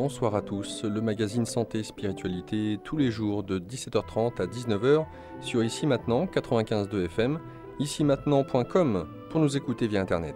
bonsoir à tous. Le magazine Santé Spiritualité tous les jours de 17h30 à 19h sur Ici Maintenant 95.2 FM, icimaintenant.com pour nous écouter via Internet.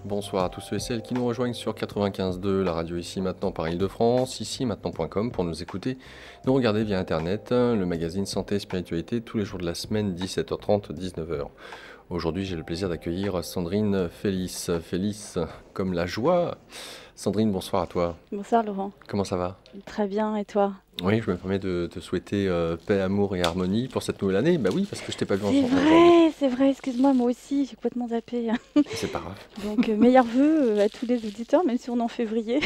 Bonsoir à tous ceux et celles qui nous rejoignent sur 95.2, la radio Ici Maintenant par Île-de-France, icimaintenant.com pour nous écouter, nous regarder via Internet, le magazine Santé et Spiritualité tous les jours de la semaine, 17h30, 19h. Aujourd'hui, j'ai le plaisir d'accueillir Sandrine Félix. Félix, comme la joie. Sandrine, bonsoir à toi. Bonsoir Laurent. Comment ça va? Très bien, et toi? Oui, je me permets de te souhaiter paix, amour et harmonie pour cette nouvelle année. Bah oui, parce que je t'ai pas vu C'est vrai, excuse-moi, moi aussi, j'ai complètement zappé. C'est pas grave. Donc, meilleurs vœux à tous les auditeurs, même si on est en février.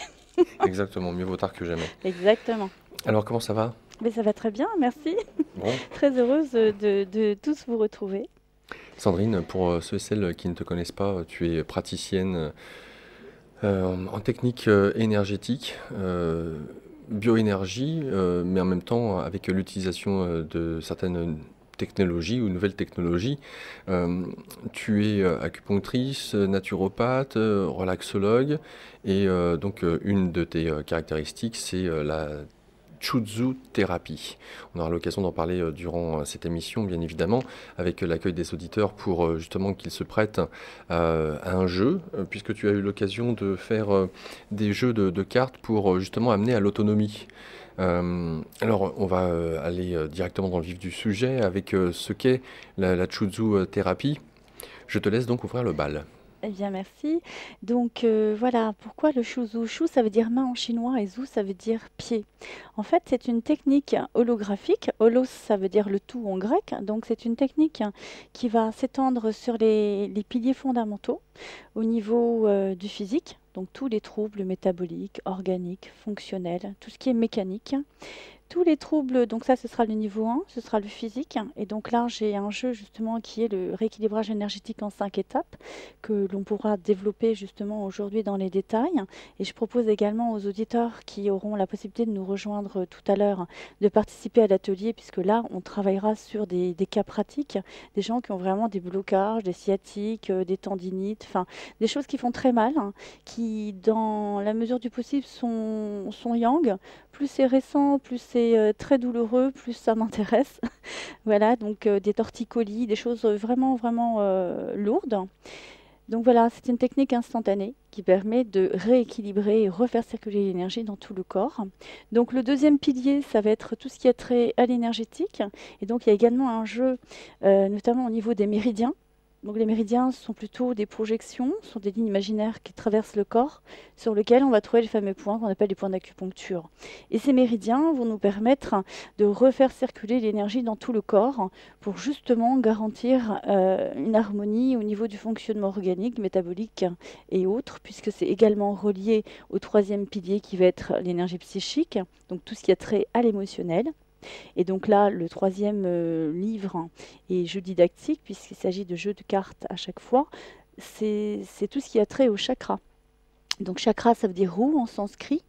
Exactement, mieux vaut tard que jamais. Exactement. Alors, comment ça va? Mais ça va très bien, merci. Bon. Très heureuse de tous vous retrouver. Sandrine, pour ceux et celles qui ne te connaissent pas, tu es praticienne en technique énergétique, bioénergie, mais en même temps avec l'utilisation de certaines technologies ou nouvelles technologies. Tu es acupunctrice, naturopathe, relaxologue, et donc une de tes caractéristiques, c'est la Chuzhu thérapie. On aura l'occasion d'en parler durant cette émission, bien évidemment, avec l'accueil des auditeurs pour justement qu'ils se prêtent à un jeu, puisque tu as eu l'occasion de faire des jeux de cartes pour justement amener à l'autonomie. Alors, on va aller directement dans le vif du sujet avec ce qu'est la Chuzhu thérapie. Je te laisse donc ouvrir le bal. Eh bien, merci. Donc, voilà, pourquoi le shuzu? Shu, ça veut dire main en chinois et zu, ça veut dire pied. En fait, c'est une technique holographique. Holos, ça veut dire le tout en grec. Donc, c'est une technique qui va s'étendre sur les piliers fondamentaux au niveau du physique. Donc, tous les troubles métaboliques, organiques, fonctionnels, tout ce qui est mécanique. Tous les troubles, donc ça, ce sera le niveau 1, ce sera le physique. Et donc là, j'ai un jeu justement qui est le rééquilibrage énergétique en 5 étapes que l'on pourra développer justement aujourd'hui dans les détails. Et je propose également aux auditeurs qui auront la possibilité de nous rejoindre tout à l'heure de participer à l'atelier, puisque là, on travaillera sur des cas pratiques, des gens qui ont vraiment des blocages, des sciatiques, des tendinites, enfin des choses qui font très mal, qui dans la mesure du possible sont yang. Plus c'est récent, plus c'est très douloureux, plus ça m'intéresse. Voilà, donc des torticolis, des choses vraiment, vraiment lourdes. Donc voilà, c'est une technique instantanée qui permet de rééquilibrer et refaire circuler l'énergie dans tout le corps. Donc le deuxième pilier, ça va être tout ce qui a trait à l'énergétique. Et donc il y a également un jeu, notamment au niveau des méridiens. Donc les méridiens sont plutôt des projections, sont des lignes imaginaires qui traversent le corps, sur lesquelles on va trouver les fameux points qu'on appelle les points d'acupuncture. Et ces méridiens vont nous permettre de refaire circuler l'énergie dans tout le corps pour justement garantir une harmonie au niveau du fonctionnement organique, métabolique et autres, puisque c'est également relié au troisième pilier qui va être l'énergie psychique, donc tout ce qui a trait à l'émotionnel. Et donc là, le troisième livre est jeu didactique, puisqu'il s'agit de jeux de cartes à chaque fois. C'est tout ce qui a trait au chakra. Donc chakra, ça veut dire roue en sanskrit.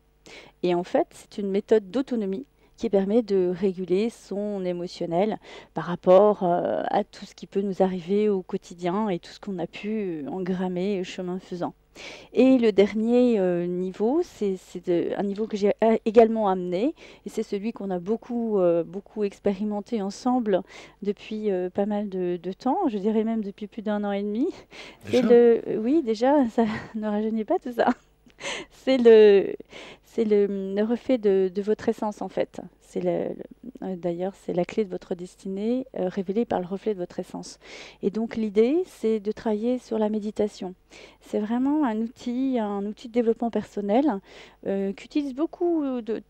Et en fait, c'est une méthode d'autonomie qui permet de réguler son émotionnel par rapport à tout ce qui peut nous arriver au quotidien et tout ce qu'on a pu engrammer chemin faisant. Et le dernier niveau, un niveau que j'ai également amené, et c'est celui qu'on a beaucoup expérimenté ensemble depuis pas mal de temps, je dirais même depuis plus d'un an et demi. Déjà? Oui, déjà, ça ne rajeunit pas tout ça. C'est le, c'est le reflet de votre essence en fait. D'ailleurs, c'est la clé de votre destinée révélée par le reflet de votre essence. Et donc l'idée, c'est de travailler sur la méditation. C'est vraiment un outil de développement personnel qu'utilisent beaucoup de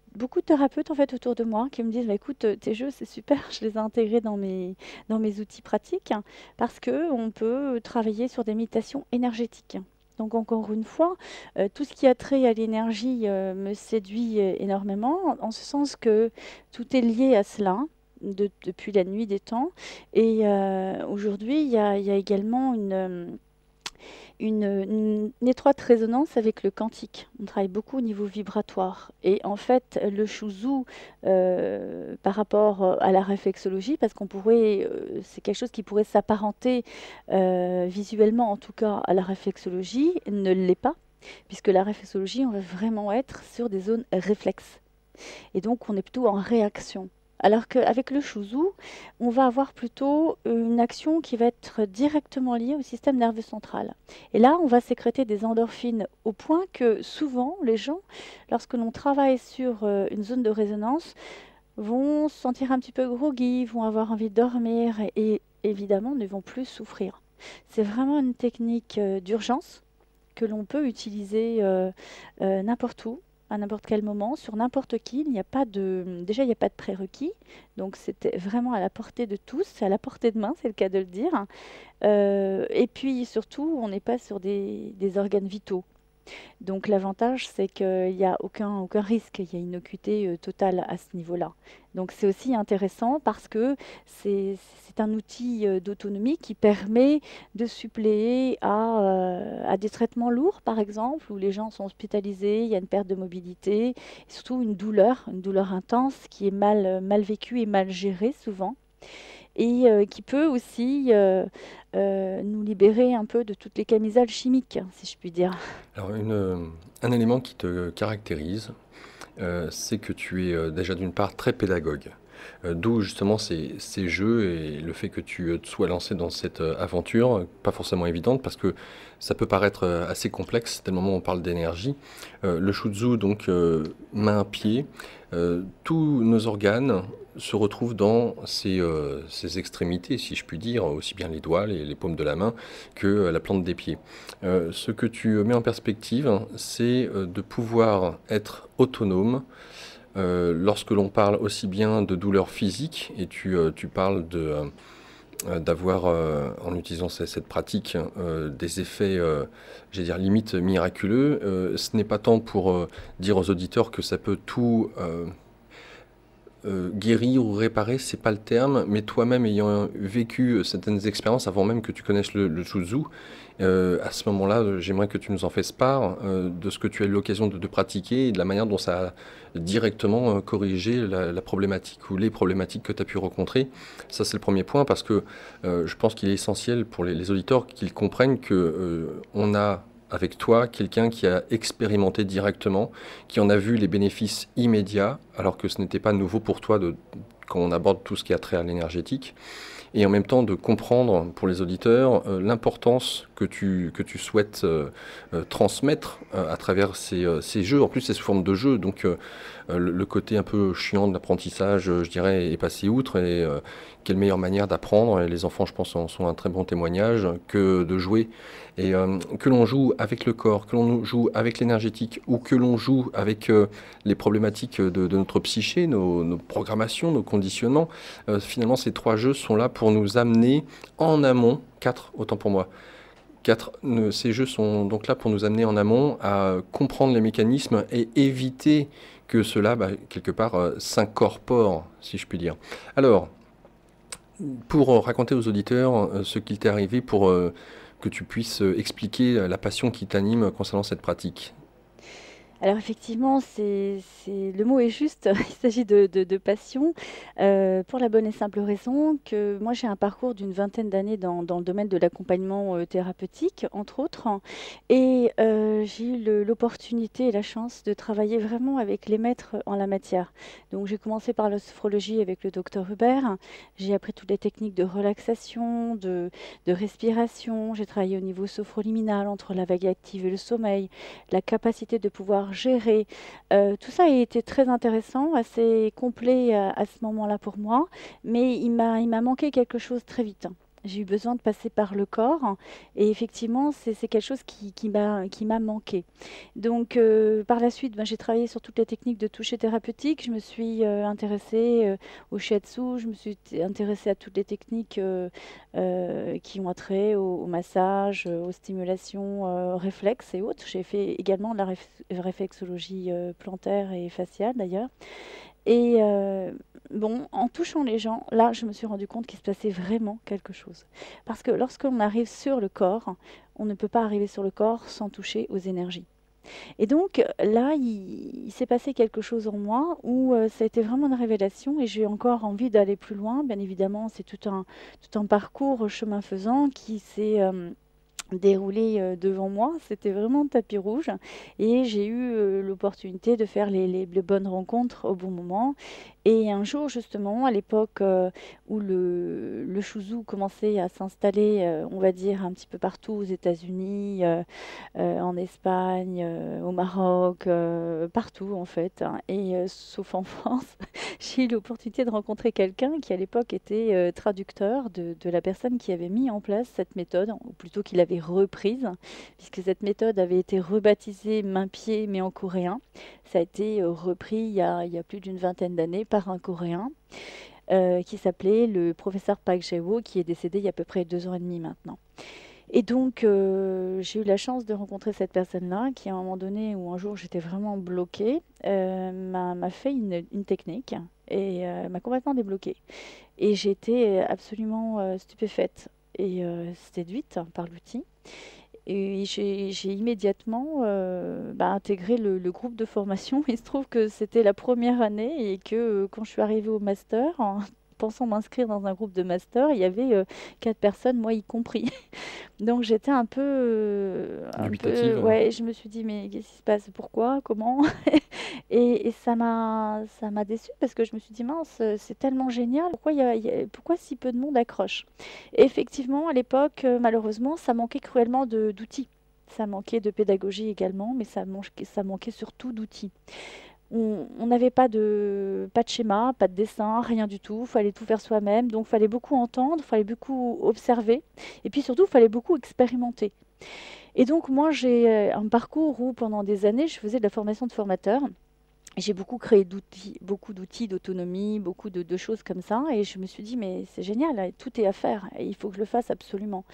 thérapeutes en fait autour de moi qui me disent bah, écoute, tes jeux c'est super, je les ai intégrés dans mes outils pratiques parce que on peut travailler sur des méditations énergétiques. Donc encore une fois, tout ce qui a trait à l'énergie, me séduit, énormément, en ce sens que tout est lié à cela, depuis la nuit des temps et aujourd'hui, il y a également une étroite résonance avec le quantique. On travaille beaucoup au niveau vibratoire et en fait, le shuzu, par rapport, à la réflexologie, parce c'est quelque chose qui pourrait s'apparenter, visuellement en tout cas à la réflexologie, ne l'est pas, puisque la réflexologie, on va vraiment être sur des zones réflexes et donc on est plutôt en réaction. Alors qu'avec le shuzu, on va avoir plutôt une action qui va être directement liée au système nerveux central. Et là, on va sécréter des endorphines au point que souvent, les gens, lorsque l'on travaille sur une zone de résonance, vont se sentir un petit peu groggy, vont avoir envie de dormir et évidemment ne vont plus souffrir. C'est vraiment une technique d'urgence que l'on peut utiliser n'importe où, à n'importe quel moment, sur n'importe qui. Déjà, il n'y a pas de prérequis, donc c'était vraiment à la portée de tous, c'est à la portée de main, c'est le cas de le dire. Et puis surtout, on n'est pas sur des organes vitaux. Donc l'avantage, c'est qu'il n'y a aucun risque, il y a une innocuité totale à ce niveau-là. Donc c'est aussi intéressant parce que c'est un outil d'autonomie qui permet de suppléer à des traitements lourds, par exemple, où les gens sont hospitalisés, il y a une perte de mobilité, et surtout une douleur intense qui est mal vécue et mal gérée souvent et qui peut aussi nous libérer un peu de toutes les camisoles chimiques, si je puis dire. Alors, un élément qui te caractérise, c'est que tu es déjà d'une part très pédagogue. D'où justement ces jeux et le fait que tu te sois lancé dans cette aventure, pas forcément évidente parce que ça peut paraître assez complexe dès le moment où on parle d'énergie. Le Shuzu, donc main-pied, tous nos organes se retrouvent dans ces extrémités, si je puis dire, aussi bien les doigts, les paumes de la main que la plante des pieds. Ce que tu mets en perspective, c'est de pouvoir être autonome lorsque l'on parle aussi bien de douleurs physiques, et tu parles d'avoir, en utilisant cette pratique, des effets, j'allais dire, limite miraculeux, ce n'est pas tant pour dire aux auditeurs que ça peut tout guérir ou réparer, c'est pas le terme, mais toi-même ayant vécu certaines expériences avant même que tu connaisses le Shuzu, à ce moment-là, j'aimerais que tu nous en fasses part de ce que tu as eu l'occasion de pratiquer et de la manière dont ça a directement corrigé la problématique ou les problématiques que tu as pu rencontrer. Ça, c'est le premier point parce que je pense qu'il est essentiel pour les auditeurs qu'ils comprennent que on a avec toi quelqu'un qui a expérimenté directement, qui en a vu les bénéfices immédiats, alors que ce n'était pas nouveau pour toi quand on aborde tout ce qui a trait à l'énergétique, et en même temps de comprendre pour les auditeurs l'importance que tu souhaites transmettre à travers ces jeux. En plus, c'est sous forme de jeu, donc le côté un peu chiant de l'apprentissage, je dirais, est passé outre. Et quelle meilleure manière d'apprendre, et les enfants, je pense, en sont un très bon témoignage, que de jouer. Et que l'on joue avec le corps, que l'on joue avec l'énergétique, ou que l'on joue avec les problématiques de notre psyché, nos programmations, nos conditionnements, finalement, ces trois jeux sont là pour nous amener en amont, quatre, autant pour moi, ces jeux sont donc là pour nous amener en amont à comprendre les mécanismes et éviter que cela, bah, quelque part, s'incorpore, si je puis dire. Alors, pour raconter aux auditeurs ce qu'il t'est arrivé pour que tu puisses expliquer la passion qui t'anime concernant cette pratique. Alors effectivement, le mot est juste, il s'agit de passion, pour la bonne et simple raison que moi j'ai un parcours d'une vingtaine d'années dans le domaine de l'accompagnement thérapeutique, entre autres, et j'ai eu l'opportunité et la chance de travailler vraiment avec les maîtres en la matière. Donc j'ai commencé par la sophrologie avec le docteur Hubert, j'ai appris toutes les techniques de relaxation, de respiration, j'ai travaillé au niveau sophroliminal entre la vague active et le sommeil, la capacité de pouvoir gérer. Tout ça a été très intéressant, assez complet à ce moment-là pour moi, mais il m'a manqué quelque chose très vite. J'ai eu besoin de passer par le corps et effectivement, c'est quelque chose qui m'a manqué. Donc, par la suite, ben, j'ai travaillé sur toutes les techniques de toucher thérapeutique. Je me suis intéressée au shiatsu, je me suis intéressée à toutes les techniques qui ont attrait au massage, aux stimulations réflexes et autres. J'ai fait également de la réflexologie plantaire et faciale d'ailleurs. Et bon, en touchant les gens, là, je me suis rendu compte qu'il se passait vraiment quelque chose. Parce que lorsqu'on arrive sur le corps, on ne peut pas arriver sur le corps sans toucher aux énergies. Et donc là, il s'est passé quelque chose en moi où ça a été vraiment une révélation et j'ai encore envie d'aller plus loin. Bien évidemment, c'est tout un parcours chemin faisant qui s'est déroulé devant moi. C'était vraiment tapis rouge et j'ai eu l'opportunité de faire les bonnes rencontres au bon moment. Et un jour, justement, à l'époque où le shuzu commençait à s'installer, on va dire, un petit peu partout aux États-Unis, en Espagne, au Maroc, partout en fait, hein, et sauf en France, j'ai eu l'opportunité de rencontrer quelqu'un qui à l'époque était traducteur de la personne qui avait mis en place cette méthode, ou plutôt qui l'avait reprise, puisque cette méthode avait été rebaptisée main-pied mais en coréen. Ça a été repris il y a plus d'une vingtaine d'années par un Coréen qui s'appelait le professeur Park Jae-woo, qui est décédé il y a à peu près 2 ans et demi maintenant. Et donc, j'ai eu la chance de rencontrer cette personne-là qui, à un moment donné où un jour j'étais vraiment bloquée, m'a fait une technique et m'a complètement débloquée. Et j'ai été absolument stupéfaite et séduite par l'outil. Et j'ai immédiatement bah, intégré le groupe de formation. Il se trouve que c'était la première année et que quand je suis arrivée au master, en pensant m'inscrire dans un groupe de master, il y avait 4 personnes, moi y compris. Donc j'étais un peu, Dubitative? ouais, je me suis dit, mais qu'est-ce qui se passe? Pourquoi? Comment? Et ça m'a déçue parce que je me suis dit, mince, c'est tellement génial. Pourquoi si peu de monde accroche? Et effectivement, à l'époque, malheureusement, ça manquait cruellement d'outils. Ça manquait de pédagogie également, mais ça manquait surtout d'outils. On n'avait pas de schéma, pas de dessin, rien du tout. Il fallait tout faire soi-même. Donc, il fallait beaucoup entendre, il fallait beaucoup observer. Et puis surtout, il fallait beaucoup expérimenter. Et donc, moi, j'ai un parcours où pendant des années, je faisais de la formation de formateur. J'ai beaucoup créé d'outils, beaucoup d'outils d'autonomie, beaucoup de choses comme ça. Et je me suis dit, mais c'est génial, tout est à faire. Et il faut que je le fasse absolument.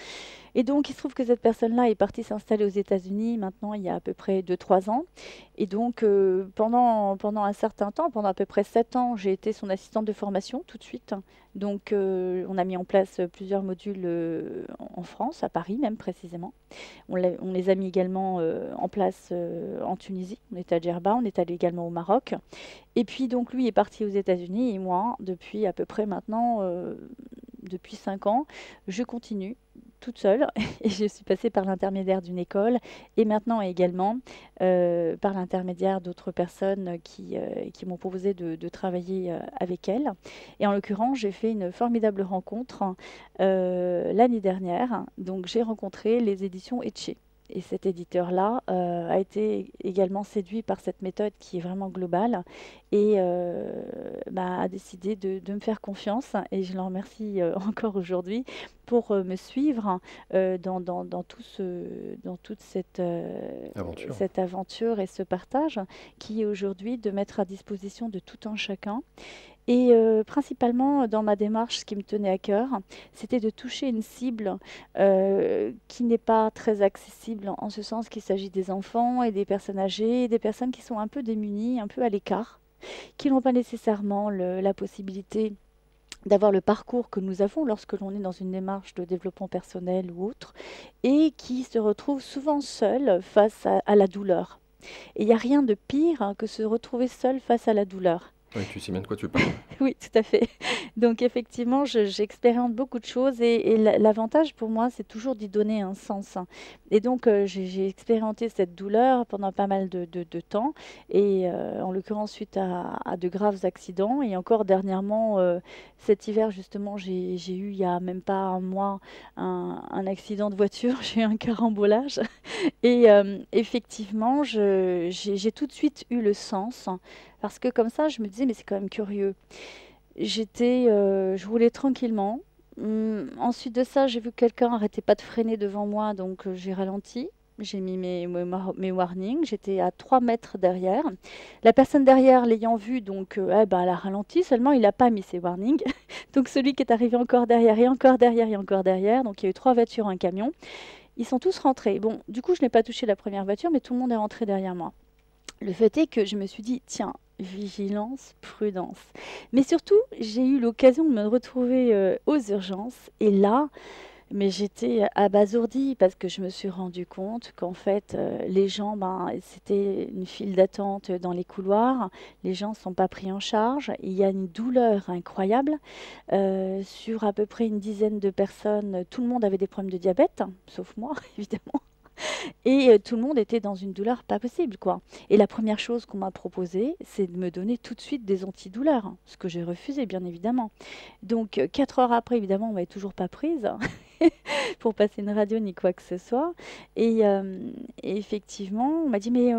Et donc, il se trouve que cette personne-là est partie s'installer aux États-Unis maintenant, il y a à peu près 2, 3 ans. Et donc, pendant un certain temps, pendant à peu près 7 ans, j'ai été son assistante de formation tout de suite. Donc, on a mis en place plusieurs modules en France, à Paris même précisément. On les a mis également en place en Tunisie. On est à Djerba, on est allé également au Maroc. Et puis, donc, lui est parti aux États-Unis et moi, depuis à peu près maintenant, depuis 5 ans, je continue toute seule et je suis passée par l'intermédiaire d'une école et maintenant également par l'intermédiaire d'autres personnes qui m'ont proposé de travailler avec elles. Et en l'occurrence, j'ai fait une formidable rencontre l'année dernière. Donc j'ai rencontré les éditions Etché. Et cet éditeur-là a été également séduit par cette méthode qui est vraiment globale et bah, a décidé de me faire confiance. Et je l'en remercie encore aujourd'hui pour me suivre dans toute Aventure. cette aventure et ce partage qui est aujourd'hui de mettre à disposition de tout un chacun et principalement, dans ma démarche, ce qui me tenait à cœur, c'était de toucher une cible qui n'est pas très accessible, en ce sens qu'il s'agit des enfants et des personnes âgées, des personnes qui sont un peu démunies, un peu à l'écart, qui n'ont pas nécessairement la possibilité d'avoir le parcours que nous avons lorsque l'on est dans une démarche de développement personnel ou autre, et qui se retrouvent souvent seuls face à la douleur. Et il n'y a rien de pire que se retrouver seul face à la douleur. Oui, tu sais bien de quoi tu parles. Oui, tout à fait. Donc effectivement, j'expérimente beaucoup de choses et l'avantage pour moi, c'est toujours d'y donner un sens, hein. Et donc, j'ai expérimenté cette douleur pendant pas mal de temps et en l'occurrence suite à de graves accidents et encore dernièrement, cet hiver justement, j'ai eu il y a même pas un mois un accident de voiture, j'ai eu un carambolage et effectivement, j'ai tout de suite eu le sens parce que comme ça, je me disais: «Mais c'est quand même curieux». Je roulais tranquillement. Ensuite de ça, j'ai vu que quelqu'un arrêtait pas de freiner devant moi, donc j'ai ralenti. J'ai mis mes warnings. J'étais à 3 mètres derrière. La personne derrière, l'ayant vu, donc eh ben, elle a ralenti. Seulement, il n'a pas mis ses warnings. Donc celui qui est arrivé encore derrière et encore derrière et encore derrière. Donc il y a eu 3 voitures, un camion. Ils sont tous rentrés. Bon, du coup, je n'ai pas touché la première voiture, mais tout le monde est rentré derrière moi. Le fait est que je me suis dit, tiens, vigilance, prudence. Mais surtout, j'ai eu l'occasion de me retrouver aux urgences. Et là, mais j'étais abasourdie parce que je me suis rendu compte qu'en fait, les gens, ben, c'était une file d'attente dans les couloirs. Les gens ne sont pas pris en charge. Il y a une douleur incroyable. Sur à peu près une dizaine de personnes, tout le monde avait des problèmes de diabète, hein, sauf moi, évidemment. Et tout le monde était dans une douleur pas possible, quoi. Et la première chose qu'on m'a proposé, c'est de me donner tout de suite des antidouleurs, hein, ce que j'ai refusé, bien évidemment. Donc 4 heures après, évidemment, on m'avait toujours pas prise hein, pour passer une radio ni quoi que ce soit. Et effectivement, on m'a dit: «Mais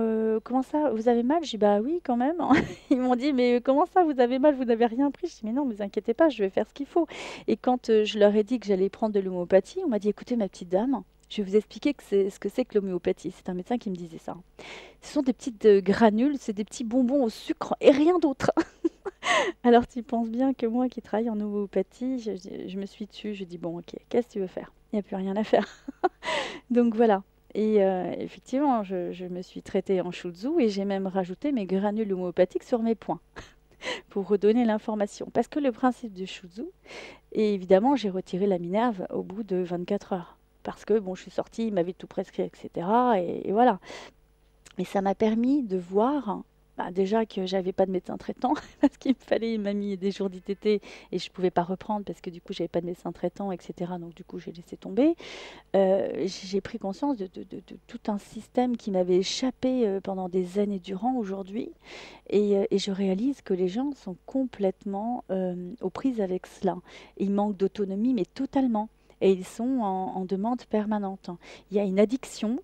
comment ça, vous avez mal?» J'ai dit: «Bah oui, quand même». Ils m'ont dit: «Mais comment ça, vous avez mal, vous n'avez rien pris?» Je dis: «Mais non, ne vous inquiétez pas, je vais faire ce qu'il faut». Et quand je leur ai dit que j'allais prendre de l'homéopathie, on m'a dit: «Écoutez, ma petite dame, je vais vous expliquer ce que c'est que l'homéopathie». C'est un médecin qui me disait ça. Ce sont des petites granules, c'est des petits bonbons au sucre et rien d'autre. Alors tu penses bien que moi qui travaille en homéopathie, je me suis tue, je dis bon ok, qu'est-ce que tu veux faire? Il n'y a plus rien à faire. Donc voilà. Et effectivement, je me suis traitée en Shutsu et j'ai même rajouté mes granules homéopathiques sur mes poings pour redonner l'information. Parce que le principe du Shutsu, et évidemment, j'ai retiré la minerve au bout de 24 heures. Parce que bon, je suis sortie, il m'avait tout prescrit, etc. Et voilà. Mais ça m'a permis de voir, bah, déjà que j'avais pas de médecin traitant parce qu'il me fallait il m'a mis des jours d'ITT et je pouvais pas reprendre parce que du coup j'avais pas de médecin traitant, et cetera. Donc du coup j'ai laissé tomber. J'ai pris conscience de tout un système qui m'avait échappé pendant des années durant aujourd'hui et je réalise que les gens sont complètement aux prises avec cela. Ils manquent d'autonomie, mais totalement. Et ils sont en demande permanente. Il y a une addiction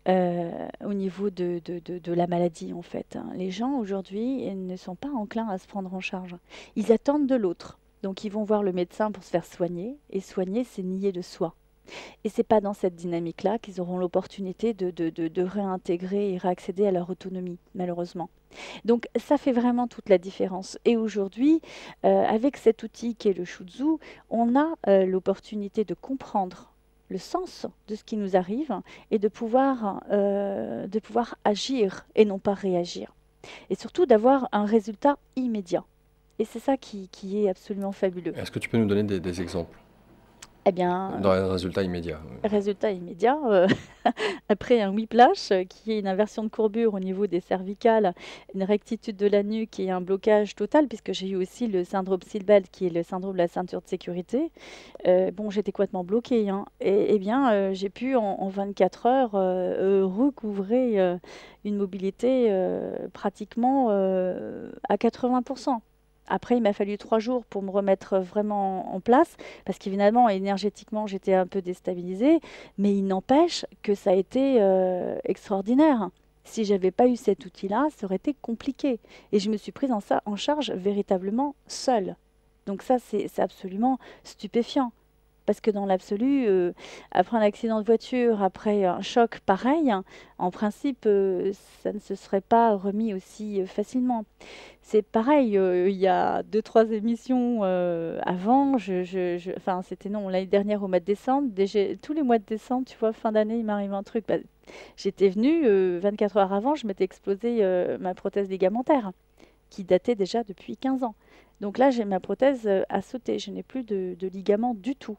au niveau de la maladie, en fait, hein. Les gens aujourd'hui ne sont pas enclins à se prendre en charge. Ils attendent de l'autre. Donc ils vont voir le médecin pour se faire soigner. Et soigner, c'est nier le soi. Et c'est pas dans cette dynamique-là qu'ils auront l'opportunité de réintégrer et réaccéder à leur autonomie, malheureusement. Donc ça fait vraiment toute la différence. Et aujourd'hui, avec cet outil qui est le Shutsu, on a l'opportunité de comprendre le sens de ce qui nous arrive et de pouvoir agir et non pas réagir. Et surtout d'avoir un résultat immédiat. Et c'est ça qui est absolument fabuleux. Est-ce que tu peux nous donner des exemples Eh bien, d'un résultat immédiat? résultat immédiat, après un whiplash, qui est une inversion de courbure au niveau des cervicales, une rectitude de la nuque et un blocage total puisque j'ai eu aussi le syndrome seatbelt qui est le syndrome de la ceinture de sécurité. Bon, j'étais complètement bloquée, hein et bien, j'ai pu en 24 heures, recouvrer, une mobilité, pratiquement, à 80. Après, il m'a fallu 3 jours pour me remettre vraiment en place, parce qu'évidemment, énergétiquement, j'étais un peu déstabilisée, mais il n'empêche que ça a été extraordinaire. Si j'avais pas eu cet outil-là, ça aurait été compliqué. Et je me suis prise en charge véritablement seule. Donc ça, c'est absolument stupéfiant. Parce que dans l'absolu, après un accident de voiture, après un choc pareil, hein, en principe, ça ne se serait pas remis aussi facilement. C'est pareil, il y a 2 3 émissions avant, enfin c'était non, l'année dernière au mois de décembre, déjà, tous les mois de décembre, tu vois, fin d'année, il m'arrive un truc. Bah, j'étais venue, 24 heures avant, je m'étais explosé ma prothèse ligamentaire, qui datait déjà depuis 15 ans. Donc là, j'ai ma prothèse à sauter, je n'ai plus de ligaments du tout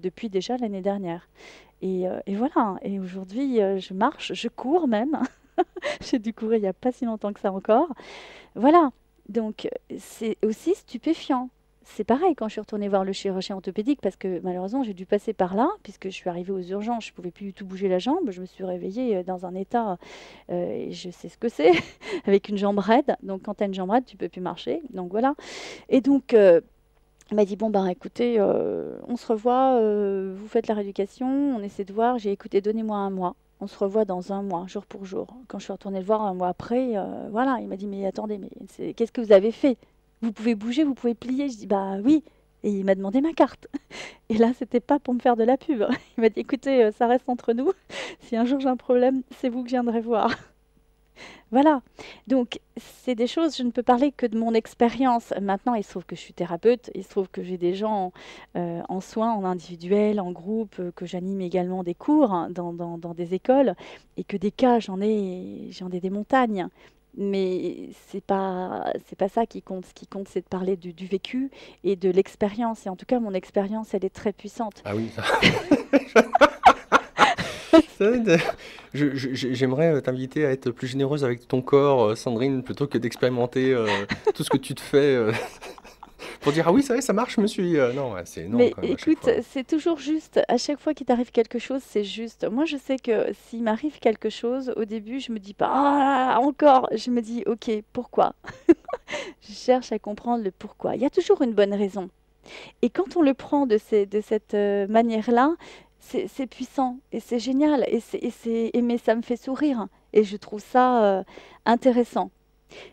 depuis déjà l'année dernière. Et voilà, et aujourd'hui, je marche, je cours même. J'ai dû courir il y a pas si longtemps que ça encore. Voilà, donc c'est aussi stupéfiant. C'est pareil quand je suis retournée voir le chirurgien orthopédique parce que malheureusement j'ai dû passer par là puisque je suis arrivée aux urgences, je pouvais plus du tout bouger la jambe, je me suis réveillée dans un état, et je sais ce que c'est, avec une jambe raide. Donc quand tu as une jambe raide, tu peux plus marcher. Donc voilà. Et donc il m'a dit, bon, ben écoutez, on se revoit, vous faites la rééducation, on essaie de voir. J'ai écouté, donnez-moi un mois. On se revoit dans un mois, jour pour jour. Quand je suis retournée le voir un mois après, voilà, il m'a dit, mais attendez, mais qu'est-ce que vous avez fait? Vous pouvez bouger, vous pouvez plier. Je dis, bah oui. Et il m'a demandé ma carte. Et là, c'était pas pour me faire de la pub. Il m'a dit, écoutez, ça reste entre nous. Si un jour j'ai un problème, c'est vous que je viendrai voir. Voilà, donc c'est des choses, je ne peux parler que de mon expérience. Maintenant, il se trouve que je suis thérapeute, il se trouve que j'ai des gens en soins, en individuel, en groupe, que j'anime également des cours hein, dans des écoles, et que des cas, j'en ai des montagnes. Mais c'est pas ça qui compte. Ce qui compte, c'est de parler du vécu et de l'expérience. Et en tout cas, mon expérience, elle est très puissante. Ah oui, ça. J'aimerais t'inviter à être plus généreuse avec ton corps, Sandrine, plutôt que d'expérimenter tout ce que tu te fais pour dire ah oui, ça marche, monsieur. Non, ouais, c'est énorme Mais quand même à chaque écoute, fois. c'est toujours juste. À chaque fois qu'il t'arrive quelque chose, c'est juste. Moi, je sais que s'il m'arrive quelque chose, au début, je me dis pas, ah, encore. Je me dis, ok, pourquoi? Je cherche à comprendre le pourquoi. Il y a toujours une bonne raison. Et quand on le prend de cette manière-là, c'est puissant et c'est génial. Mais ça me fait sourire. Et je trouve ça intéressant.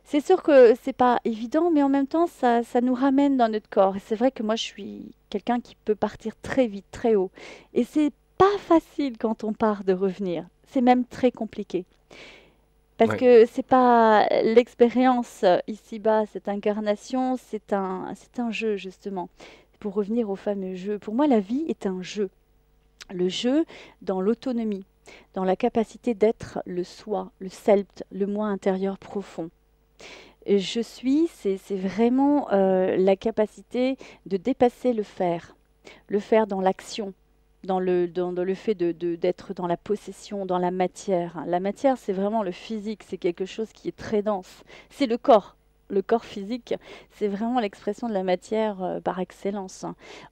C'est sûr que c'est pas évident, mais en même temps, ça nous ramène dans notre corps. Et c'est vrai que moi, je suis quelqu'un qui peut partir très vite, très haut. Et c'est pas facile quand on part de revenir. C'est même très compliqué. Parce Ouais. que c'est pas l'expérience ici-bas, cette incarnation, c'est un jeu, justement. Pour revenir au fameux jeu. Pour moi, la vie est un jeu. Le jeu dans l'autonomie, dans la capacité d'être le soi, le self, le moi intérieur profond. Je suis, c'est vraiment la capacité de dépasser le faire dans l'action, dans le fait d'être dans la possession, dans la matière. La matière, c'est vraiment le physique, c'est quelque chose qui est très dense. C'est le corps. Le corps physique, c'est vraiment l'expression de la matière par excellence.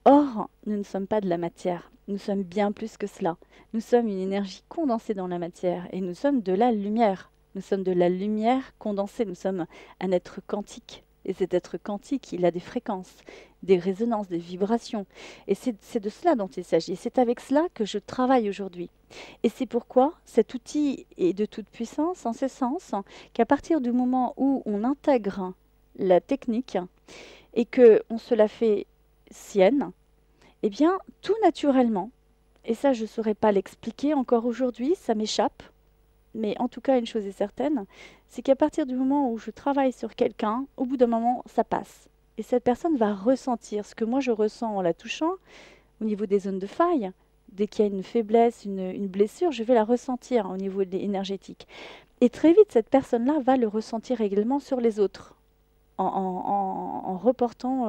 Or, nous ne sommes pas de la matière. Nous sommes bien plus que cela. Nous sommes une énergie condensée dans la matière et nous sommes de la lumière. Nous sommes de la lumière condensée. Nous sommes un être quantique. Et cet être quantique, il a des fréquences, des résonances, des vibrations. Et c'est de cela dont il s'agit. C'est avec cela que je travaille aujourd'hui. Et c'est pourquoi cet outil est de toute puissance en ce sens qu'à partir du moment où on intègre la technique et que on se la fait sienne, eh bien, tout naturellement, et ça je ne saurais pas l'expliquer encore aujourd'hui, ça m'échappe, mais en tout cas, une chose est certaine, c'est qu'à partir du moment où je travaille sur quelqu'un, au bout d'un moment, ça passe. Et cette personne va ressentir ce que moi je ressens en la touchant au niveau des zones de faille. Dès qu'il y a une faiblesse, une blessure, je vais la ressentir au niveau énergétique. Et très vite, cette personne-là va le ressentir également sur les autres. En reportant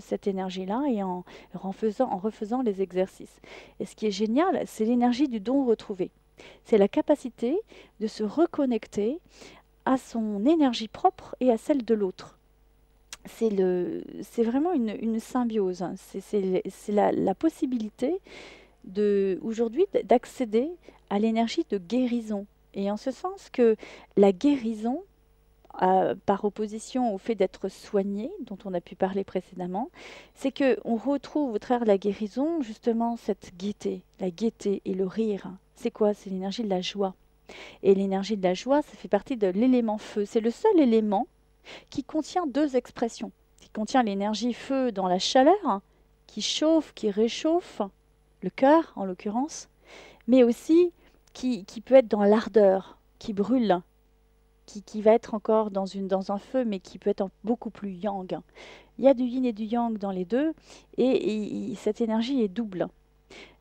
cette énergie-là et en refaisant les exercices. Et ce qui est génial, c'est l'énergie du don retrouvé. C'est la capacité de se reconnecter à son énergie propre et à celle de l'autre. C'est vraiment une symbiose. C'est la possibilité aujourd'hui d'accéder à l'énergie de guérison. Et en ce sens que la guérison, par opposition au fait d'être soigné, dont on a pu parler précédemment, c'est que on retrouve au travers de la guérison justement cette gaieté, la gaieté et le rire. C'est quoi? C'est l'énergie de la joie. Et l'énergie de la joie, ça fait partie de l'élément feu. C'est le seul élément qui contient deux expressions. Qui contient l'énergie feu dans la chaleur, qui chauffe, qui réchauffe, le cœur en l'occurrence, mais aussi qui peut être dans l'ardeur, qui brûle, qui va être encore dans un feu, mais qui peut être beaucoup plus yang. Il y a du yin et du yang dans les deux, et cette énergie est double.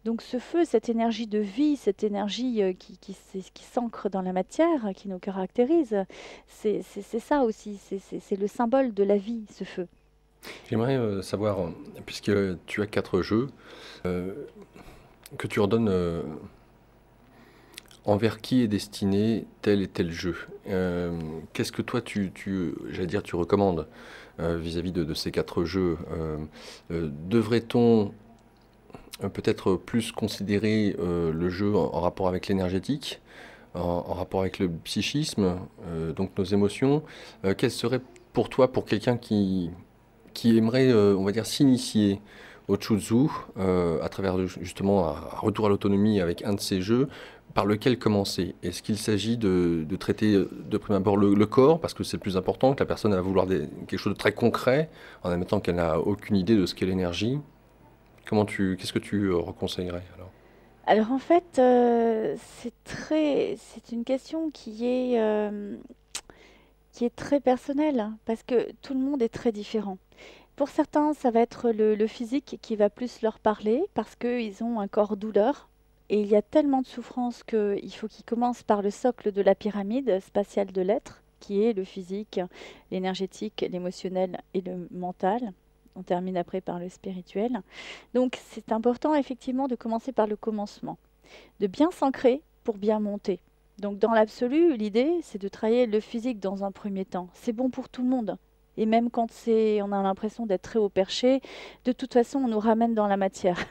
Donc ce feu, cette énergie de vie, cette énergie qui s'ancre dans la matière, qui nous caractérise, c'est ça aussi, c'est le symbole de la vie, ce feu. J'aimerais savoir, puisque tu as 4 jeux, que tu redonnes envers qui est destiné tel et tel jeu? Qu'est-ce que toi j'allais dire, tu recommandes vis-à-vis de ces quatre jeux? Devrait-on peut-être plus considérer le jeu en rapport avec l'énergétique, en rapport avec le psychisme, donc nos émotions? Quel serait pour toi, pour quelqu'un qui aimerait, on va dire, s'initier au Chuzu à travers justement un retour à l'autonomie avec un de ces jeux, par lequel commencer? Est-ce qu'il s'agit de traiter de prime abord le corps, parce que c'est le plus important, que la personne va vouloir quelque chose de très concret, en admettant qu'elle n'a aucune idée de ce qu'est l'énergie? Qu'est-ce que tu reconseillerais alors? Alors en fait, c'est une question qui est très personnelle, hein, parce que tout le monde est très différent. Pour certains, ça va être le physique qui va plus leur parler parce qu'ils ont un corps douleur. Et il y a tellement de souffrance qu'il faut qu'ils commencent par le socle de la pyramide spatiale de l'être, qui est le physique, l'énergétique, l'émotionnel et le mental. On termine après par le spirituel. Donc c'est important effectivement de commencer par le commencement, de bien s'ancrer pour bien monter. Donc dans l'absolu, l'idée, c'est de travailler le physique dans un premier temps. C'est bon pour tout le monde. Et même quand on a l'impression d'être très haut perché, de toute façon, on nous ramène dans la matière.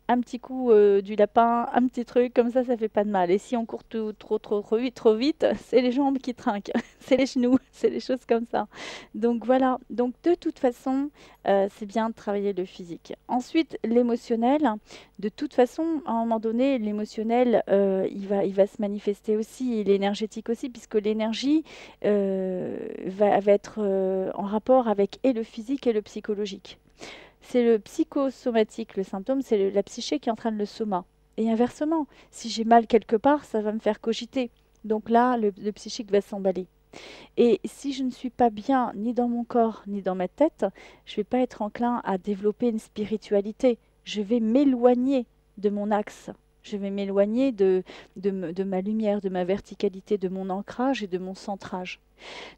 Un petit coup du lapin, un petit truc, comme ça fait pas de mal. Et si on court trop vite, c'est les jambes qui trinquent, c'est les genoux, c'est les choses comme ça. Donc voilà, donc de toute façon, c'est bien de travailler le physique. Ensuite, l'émotionnel, de toute façon, à un moment donné, l'émotionnel, il va se manifester aussi, et l'énergétique aussi, puisque l'énergie va être en rapport avec et le physique et le psychologique. C'est le psychosomatique, le symptôme, c'est la psyché qui entraîne le soma. Et inversement, si j'ai mal quelque part, ça va me faire cogiter. Donc là, le psychique va s'emballer. Et si je ne suis pas bien ni dans mon corps ni dans ma tête, je ne vais pas être enclin à développer une spiritualité. Je vais m'éloigner de mon axe. Je vais m'éloigner de ma lumière, de ma verticalité, de mon ancrage et de mon centrage.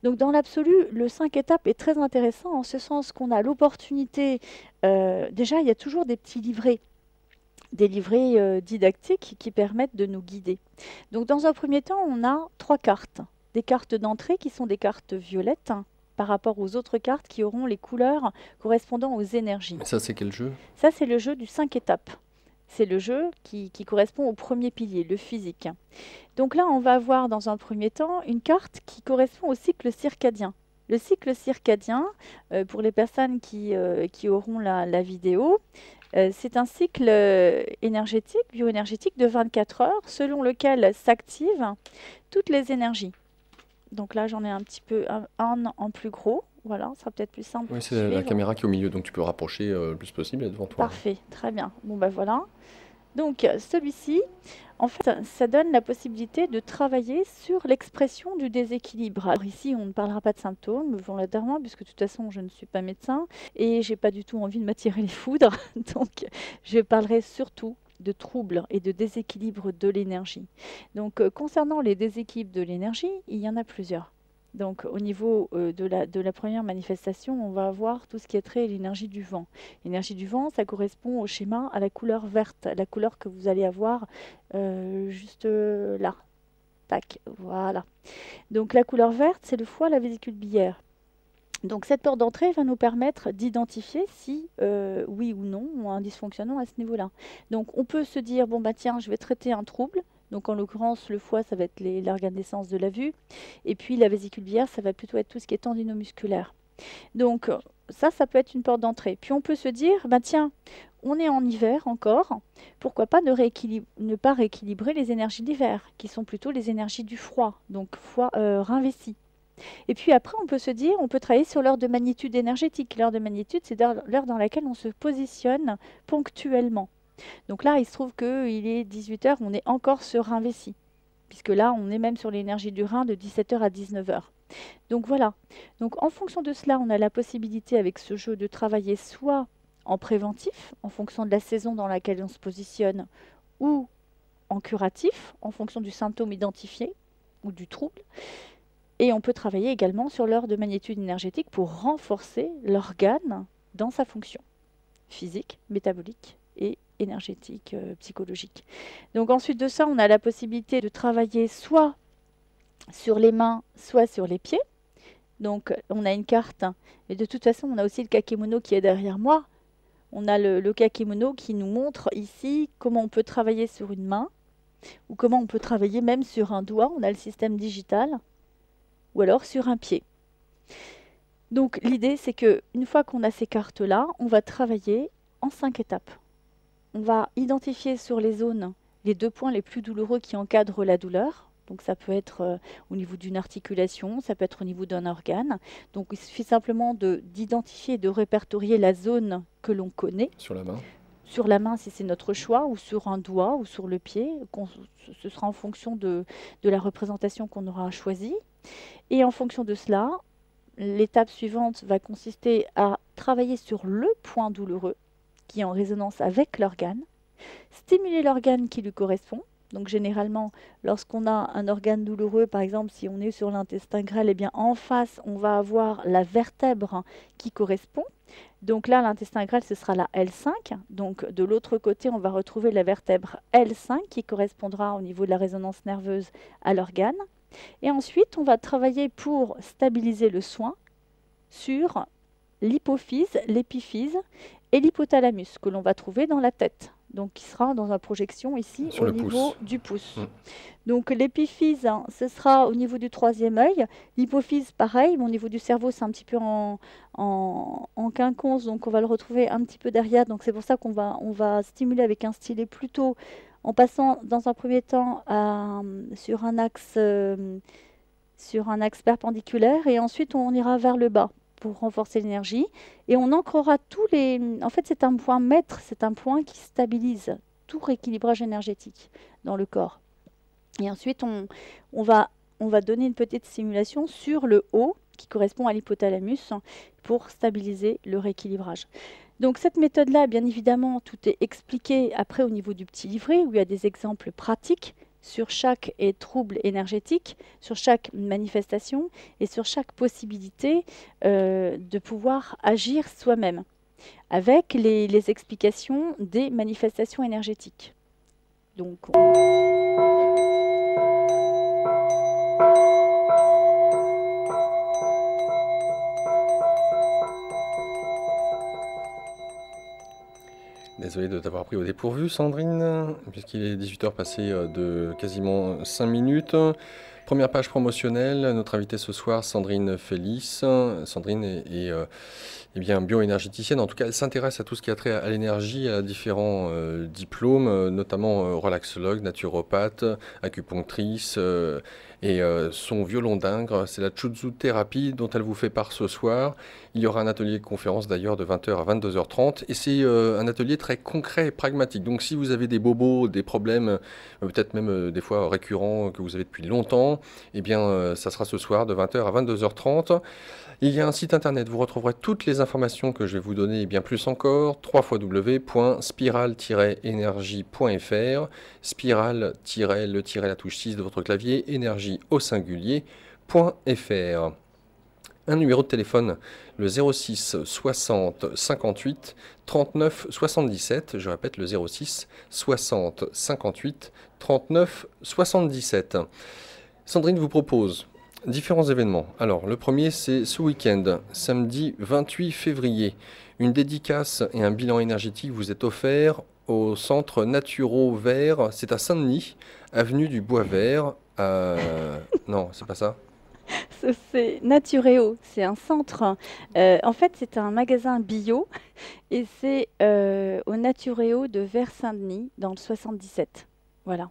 Donc dans l'absolu, le 5 étapes est très intéressant en ce sens qu'on a l'opportunité, déjà il y a toujours des livrets didactiques qui permettent de nous guider. Donc dans un premier temps, on a 3 cartes. Des cartes d'entrée qui sont des cartes violettes, hein, par rapport aux autres cartes qui auront les couleurs correspondant aux énergies. Mais ça, c'est quel jeu? Ça, c'est le jeu du 5 étapes. C'est le jeu qui correspond au premier pilier, le physique. Donc là, on va avoir dans un premier temps une carte qui correspond au cycle circadien. Le cycle circadien, pour les personnes qui auront la vidéo, c'est un cycle énergétique, bioénergétique de 24 heures, selon lequel s'activent toutes les énergies. Donc là, j'en ai un petit peu un en plus gros. Voilà, ça sera peut-être plus simple Oui, pour c'est la suivre. caméra qui est au milieu, donc tu peux rapprocher le plus possible et devant toi. Parfait, très bien. Bon, bah voilà. Donc celui-ci, en fait, ça donne la possibilité de travailler sur l'expression du déséquilibre. Alors ici, on ne parlera pas de symptômes volontairement, puisque de toute façon, je ne suis pas médecin et j'ai pas du tout envie de m'attirer les foudres. Donc, je parlerai surtout de troubles et de déséquilibre de l'énergie. Donc, concernant les déséquilibres de l'énergie, il y en a plusieurs. Donc, au niveau de la première manifestation, on va avoir tout ce qui est trait à l'énergie du vent. L'énergie du vent, ça correspond au schéma à la couleur verte, la couleur que vous allez avoir juste là. Tac, voilà. Donc, la couleur verte, c'est le foie, la vésicule biliaire. Donc, cette porte d'entrée va nous permettre d'identifier si, oui ou non, on a un dysfonctionnement à ce niveau-là. Donc, on peut se dire, bon, bah tiens, je vais traiter un trouble. Donc, en l'occurrence, le foie, ça va être l'organe d'essence de la vue. Et puis, la vésicule biliaire, ça va plutôt être tout ce qui est tendinomusculaire. Donc, ça peut être une porte d'entrée. Puis, on peut se dire, bah tiens, on est en hiver encore. Pourquoi pas ne pas rééquilibrer les énergies d'hiver, qui sont plutôt les énergies du froid, donc foie rein vessie. Et puis après, on peut se dire, on peut travailler sur l'heure de magnitude énergétique. L'heure de magnitude, c'est l'heure dans laquelle on se positionne ponctuellement. Donc là, il se trouve qu'il est 18 heures, on est encore sur rein vessie, puisque là, on est même sur l'énergie du rein de 17 heures à 19 heures. Donc voilà. Donc en fonction de cela, on a la possibilité avec ce jeu de travailler soit en préventif, en fonction de la saison dans laquelle on se positionne, ou en curatif, en fonction du symptôme identifié ou du trouble. Et on peut travailler également sur l'heure de magnitude énergétique pour renforcer l'organe dans sa fonction physique, métabolique et énergétique, psychologique. Donc ensuite de ça, on a la possibilité de travailler soit sur les mains, soit sur les pieds. Donc on a une carte, mais de toute façon, on a aussi le kakemono qui est derrière moi. On a le kakemono qui nous montre ici comment on peut travailler sur une main ou comment on peut travailler même sur un doigt. On a le système digital ou alors sur un pied. Donc l'idée, c'est que une fois qu'on a ces cartes-là, on va travailler en 5 étapes. On va identifier sur les zones les 2 points les plus douloureux qui encadrent la douleur. Donc ça peut être au niveau d'une articulation, ça peut être au niveau d'un organe. Donc il suffit simplement d'identifier et de répertorier la zone que l'on connaît. Sur la main. Sur la main si c'est notre choix, ou sur un doigt, ou sur le pied. Ce sera en fonction de la représentation qu'on aura choisie. Et en fonction de cela, l'étape suivante va consister à travailler sur le point douloureux qui est en résonance avec l'organe, stimuler l'organe qui lui correspond. Donc généralement, lorsqu'on a un organe douloureux, par exemple si on est sur l'intestin grêle, eh bien en face, on va avoir la vertèbre qui correspond. Donc là, l'intestin grêle, ce sera la L5. Donc de l'autre côté, on va retrouver la vertèbre L5 qui correspondra au niveau de la résonance nerveuse à l'organe. Et ensuite, on va travailler pour stabiliser le soin sur l'hypophyse, l'épiphyse et l'hypothalamus que l'on va trouver dans la tête. Donc qui sera dans la projection ici Sur au le niveau pouce. du pouce. Mm. Donc l'épiphyse, hein, ce sera au niveau du 3e œil. L'hypophyse, pareil, au niveau du cerveau, c'est un petit peu en quinconce, donc on va le retrouver un petit peu derrière. Donc c'est pour ça on va stimuler avec un stylet plutôt en passant dans un premier temps sur un axe perpendiculaire et ensuite on ira vers le bas pour renforcer l'énergie et on ancrera tous les... En fait, c'est un point maître, c'est un point qui stabilise tout rééquilibrage énergétique dans le corps. Et ensuite, on va donner une petite stimulation sur le haut qui correspond à l'hypothalamus pour stabiliser le rééquilibrage. Donc cette méthode-là, bien évidemment, tout est expliqué après au niveau du petit livret où il y a des exemples pratiques sur chaque trouble énergétique, sur chaque manifestation et sur chaque possibilité de pouvoir agir soi-même avec les explications des manifestations énergétiques. Donc, Désolé de t'avoir pris au dépourvu, Sandrine, puisqu'il est 18h passé de quasiment 5 minutes. Première page promotionnelle, notre invitée ce soir, Sandrine Félix. Sandrine est bien bioénergéticienne, en tout cas elle s'intéresse à tout ce qui a trait à l'énergie, à différents diplômes, notamment relaxologue, naturopathe, acupunctrice, et son violon d'Ingres, c'est la Chuzhu thérapie dont elle vous fait part ce soir. Il y aura un atelier de conférence d'ailleurs de 20h à 22h30 et c'est un atelier très concret et pragmatique. Donc si vous avez des bobos, des problèmes, peut-être même des fois récurrents que vous avez depuis longtemps, eh bien ça sera ce soir de 20h à 22h30. Il y a un site internet, vous retrouverez toutes les informations que je vais vous donner et bien plus encore, www.spiral-énergie.fr, spiral-la touche 6 de votre clavier, énergie au singulier.fr. Un numéro de téléphone, le 06 60 58 39 77. Je répète, le 06 60 58 39 77. Sandrine vous propose différents événements. Alors, le premier, c'est ce week-end, samedi 28 février. Une dédicace et un bilan énergétique vous est offert au centre Naturo Vert. C'est à Saint-Denis, avenue du Bois Vert. Non, c'est pas ça. c'est Naturéo, c'est un centre. En fait, c'est un magasin bio et c'est au Naturéo de Vers-Saint-Denis dans le 77. Voilà.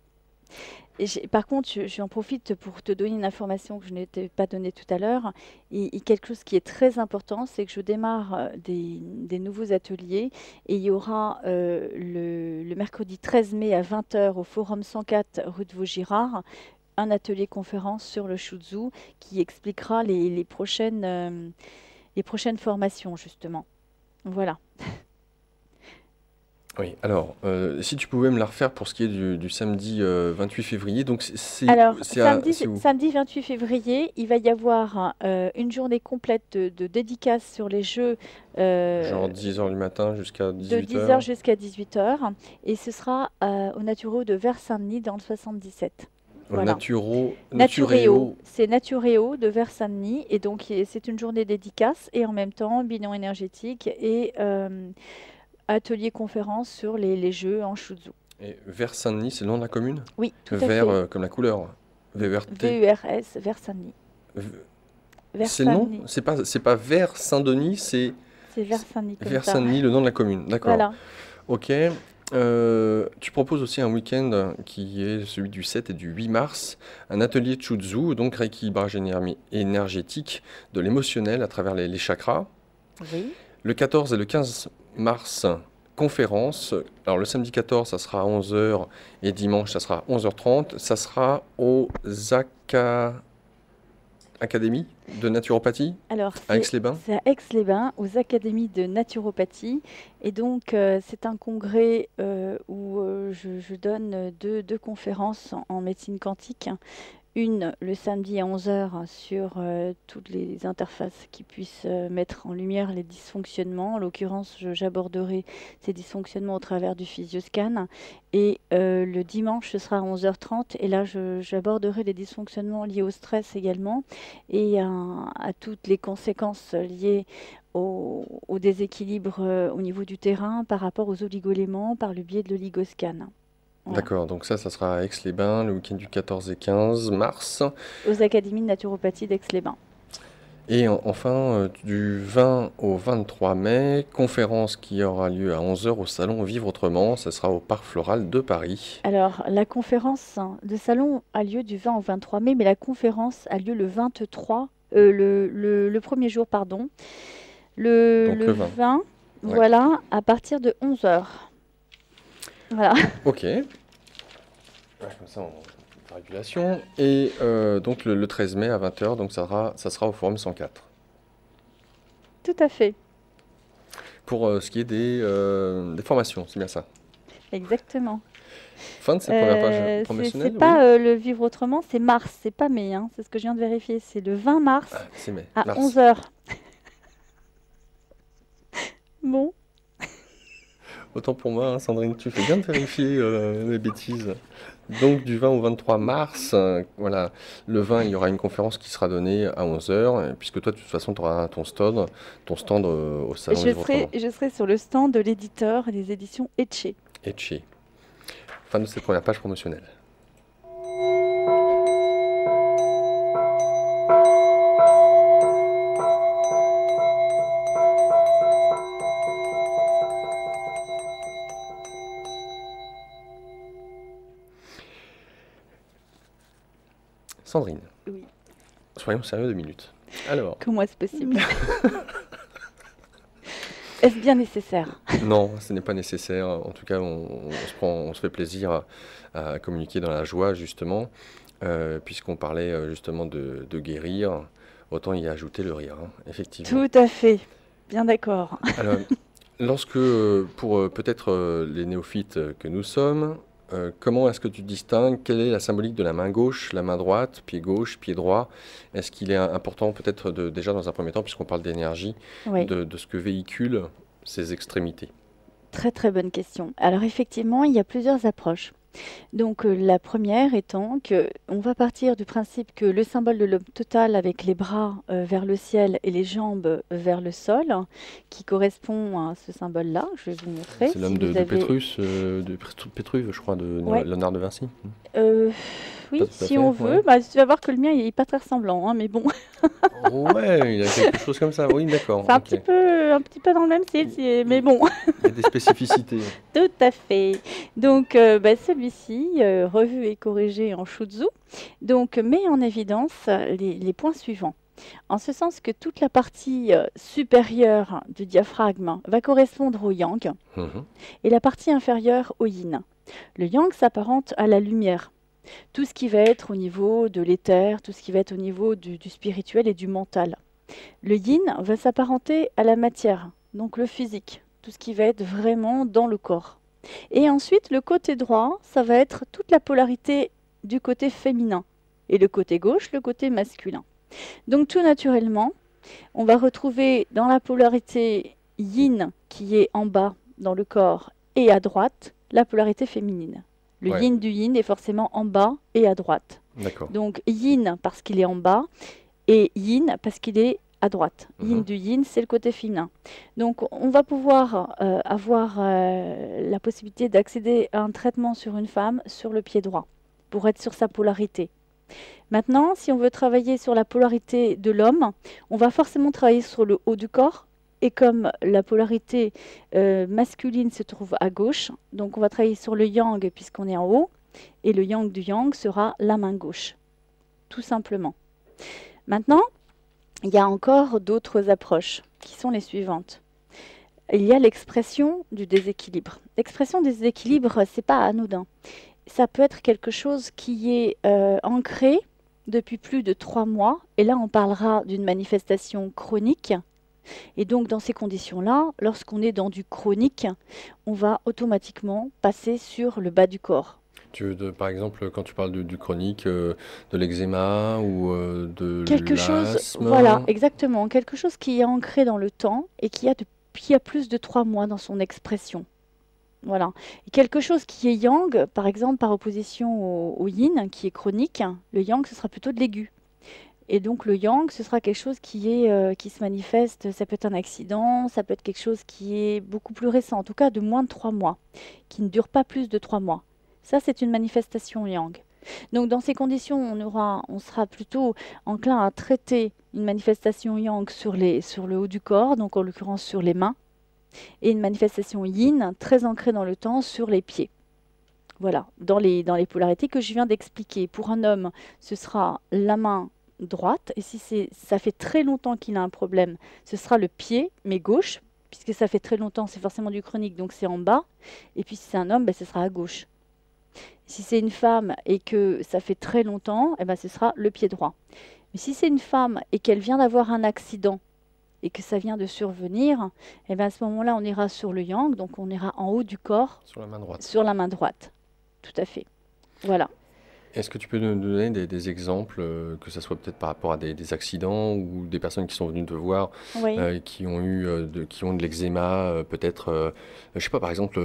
Par contre, j'en profite pour te donner une information que je n'ai pas donnée tout à l'heure. Et quelque chose qui est très important, c'est que je démarre des nouveaux ateliers et il y aura le mercredi 13 mai à 20h au Forum 104 rue de Vaugirard un atelier conférence sur le Shuzu qui expliquera les prochaines formations justement. Voilà. Oui, alors, si tu pouvais me la refaire pour ce qui est du samedi 28 février, donc Alors, c'est où? samedi 28 février, il va y avoir une journée complète de dédicaces sur les jeux euh, Genre 10 heures du matin jusqu'à de 18 10 heures heures. jusqu'à 18 heures. Et ce sera au Naturo de Vers-Saint-Denis dans le 77. Au Voilà. Naturéo, Naturéo. c'est Naturéo de Vers-Saint-Denis. Et donc, c'est une journée dédicace et en même temps, bilan énergétique et atelier conférence sur les jeux en Shuzu. Et vers Saint-Denis, c'est le nom de la commune? Oui, tout à Vert fait. comme la couleur. VERT. VERS, Vers-Saint-Denis. V- C'est le nom? Vers-Saint-Denis. C'est pas vers Saint-Denis, c'est C'est Vers-Saint-Denis comme vers ça. Saint-Denis, le nom de la commune. D'accord. Voilà. Ok. Tu proposes aussi un week-end qui est celui du 7 et du 8 mars, un atelier Chutzu, donc rééquilibrage énergétique de l'émotionnel à travers les chakras. Oui. Le 14 et le 15 mars, conférence. Alors le samedi 14, ça sera à 11 heures et dimanche, ça sera à 11h30. Ça sera au Académie de naturopathie Alors, à Aix-les-Bains. c'est à Aix-les-Bains, aux académies de naturopathie. Et donc, c'est un congrès où je donne deux conférences en médecine quantique. Une le samedi à 11 heures sur toutes les interfaces qui puissent mettre en lumière les dysfonctionnements. En l'occurrence, j'aborderai ces dysfonctionnements au travers du physioscan. Et le dimanche, ce sera à 11h30. Et là, j'aborderai les dysfonctionnements liés au stress également et à toutes les conséquences liées au déséquilibre au niveau du terrain par rapport aux oligoéléments par le biais de l'oligoscan. Voilà. D'accord, donc ça sera à Aix-les-Bains le week-end du 14 et 15 mars. Aux académies de naturopathie d'Aix-les-Bains. Et enfin, du 20 au 23 mai, conférence qui aura lieu à 11 heures au salon Vivre Autrement. Ça sera au Parc Floral de Paris. Alors, la conférence de salon a lieu du 20 au 23 mai, mais la conférence a lieu le 23, le premier jour, pardon, Donc le le 20. 20, Ouais. voilà, à partir de 11 heures. Voilà, Ok. Ouais, comme ça, régulation. Et donc le 13 mai à 20 heures, donc ça sera au Forum 104. tout à fait, Pour ce qui est des formations, c'est bien ça. exactement. Fin de cette première page C'est promotionnelle, oui. pas le vivre autrement, c'est mars, c'est pas mai, hein, c'est ce que je viens de vérifier. C'est le 20 mars Ah, c'est mai, à mars. 11 heures. Bon, Autant pour moi, hein, Sandrine, tu fais bien de vérifier les bêtises. Donc du 20 au 23 mars, voilà, le 20, il y aura une conférence qui sera donnée à 11 heures, puisque toi, de toute façon, tu auras ton stand au Salon Vivre Autrement. je serai sur le stand de l'éditeur des éditions Etché. Etché. Fin de cette première page promotionnelle. Sandrine, Oui. soyons sérieux 2 minutes. Alors, Comment est-ce possible? Est-ce bien nécessaire? non, ce n'est pas nécessaire. En tout cas, on se fait plaisir à communiquer dans la joie, justement, puisqu'on parlait justement de guérir. Autant y ajouter le rire, hein, effectivement. Tout à fait. Bien d'accord. Alors, pour peut-être les néophytes que nous sommes, comment est-ce que tu distingues quelle est la symbolique de la main gauche, la main droite, pied gauche, pied droit? Est-ce qu'il est important peut-être déjà dans un premier temps, puisqu'on parle d'énergie, Oui. de ce que véhiculent ces extrémités? Très très bonne question. Alors effectivement, il y a plusieurs approches. Donc la première étant que on va partir du principe que le symbole de l'homme total avec les bras vers le ciel et les jambes vers le sol, qui correspond à ce symbole-là, je vais vous montrer. C'est l'homme Si vous de avez... Pétrus, de Pétrus, je crois, de Ouais. Léonard de Vinci. Euh, oui, Pas tout à si fait, on ouais. veut. Bah, tu vas voir que le mien, il est pas très ressemblant, hein, mais bon, Ouais, il a quelque chose comme ça. Oui, d'accord. c'est Ok. un petit peu dans le même style, mais bon. Il y a des spécificités. Tout à fait. Donc, celui-ci, revu et corrigé en Shutsu, donc met en évidence les points suivants. En ce sens que toute la partie supérieure du diaphragme va correspondre au yang Mhm. et la partie inférieure au yin. Le yang s'apparente à la lumière. Tout ce qui va être au niveau de l'éther, tout ce qui va être au niveau du spirituel et du mental. Le yin va s'apparenter à la matière, donc le physique, tout ce qui va être vraiment dans le corps. Et ensuite, le côté droit, ça va être toute la polarité du côté féminin. Et le côté gauche, le côté masculin. Donc tout naturellement, on va retrouver dans la polarité yin qui est en bas dans le corps et à droite, la polarité féminine. Le Ouais, yin du yin est forcément en bas et à droite. d'accord. Donc yin parce qu'il est en bas et yin parce qu'il est à droite. Yin Mhm. du yin, c'est le côté féminin. Donc on va pouvoir avoir la possibilité d'accéder à un traitement sur une femme sur le pied droit pour être sur sa polarité. Maintenant, si on veut travailler sur la polarité de l'homme, on va forcément travailler sur le haut du corps. Et comme la polarité masculine se trouve à gauche, donc on va travailler sur le yang puisqu'on est en haut. Et le yang du yang sera la main gauche, tout simplement. Maintenant, il y a encore d'autres approches qui sont les suivantes. Il y a l'expression du déséquilibre. L'expression du déséquilibre, c'est pas anodin. Ça peut être quelque chose qui est ancré depuis plus de 3 mois. Et là, on parlera d'une manifestation chronique. Et donc, dans ces conditions-là, lorsqu'on est dans du chronique, on va automatiquement passer sur le bas du corps. Par exemple, quand tu parles du chronique, de l'eczéma ou de Quelque chose, voilà, l'asthme, exactement, quelque chose qui est ancré dans le temps et qui a plus de 3 mois dans son expression. Voilà. Et quelque chose qui est yang, par exemple, par opposition au yin, qui est chronique, le yang, ce sera plutôt de l'aigu. Et donc le yang, ce sera quelque chose qui se manifeste, ça peut être un accident, ça peut être quelque chose qui est beaucoup plus récent, en tout cas de moins de 3 mois, qui ne dure pas plus de 3 mois. Ça, c'est une manifestation yang. Donc dans ces conditions, on sera plutôt enclin à traiter une manifestation yang sur le haut du corps, donc en l'occurrence sur les mains, et une manifestation yin très ancrée dans le temps sur les pieds. Voilà, dans les polarités que je viens d'expliquer. Pour un homme, ce sera la main droite, et si ça fait très longtemps qu'il a un problème, ce sera le pied, mais gauche, puisque ça fait très longtemps, c'est forcément du chronique, donc c'est en bas. Et puis si c'est un homme, ben, ce sera à gauche. Si c'est une femme et que ça fait très longtemps, eh ben, ce sera le pied droit. Mais si c'est une femme et qu'elle vient d'avoir un accident et que ça vient de survenir, eh ben, à ce moment-là, on ira sur le yang, donc on ira en haut du corps, sur la main droite. sur la main droite. Tout à fait. Voilà. Est-ce que tu peux nous donner des exemples, que ça soit peut-être par rapport à des accidents ou des personnes qui sont venues te voir, Oui. qui ont de l'eczéma, peut-être, je sais pas, par exemple,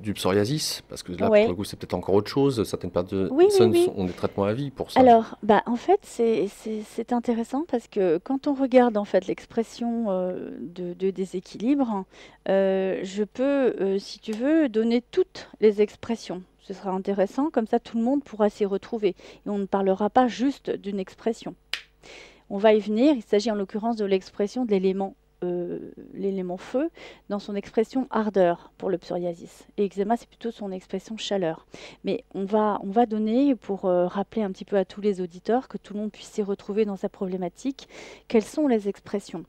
du psoriasis, parce que là, pour Oui. le coup, c'est peut-être encore autre chose. Certaines Oui, oui, personnes oui. ont des traitements à vie pour ça. Alors, bah, en fait, c'est intéressant parce que quand on regarde en fait l'expression de déséquilibre, je peux, si tu veux, donner toutes les expressions. Ce sera intéressant, comme ça tout le monde pourra s'y retrouver. Et on ne parlera pas juste d'une expression. On va y venir. Il s'agit en l'occurrence de l'expression de l'élément feu dans son expression ardeur pour le psoriasis. Et eczéma, c'est plutôt son expression chaleur. Mais on va donner, pour rappeler un petit peu à tous les auditeurs, que tout le monde puisse s'y retrouver dans sa problématique, quelles sont les expressions.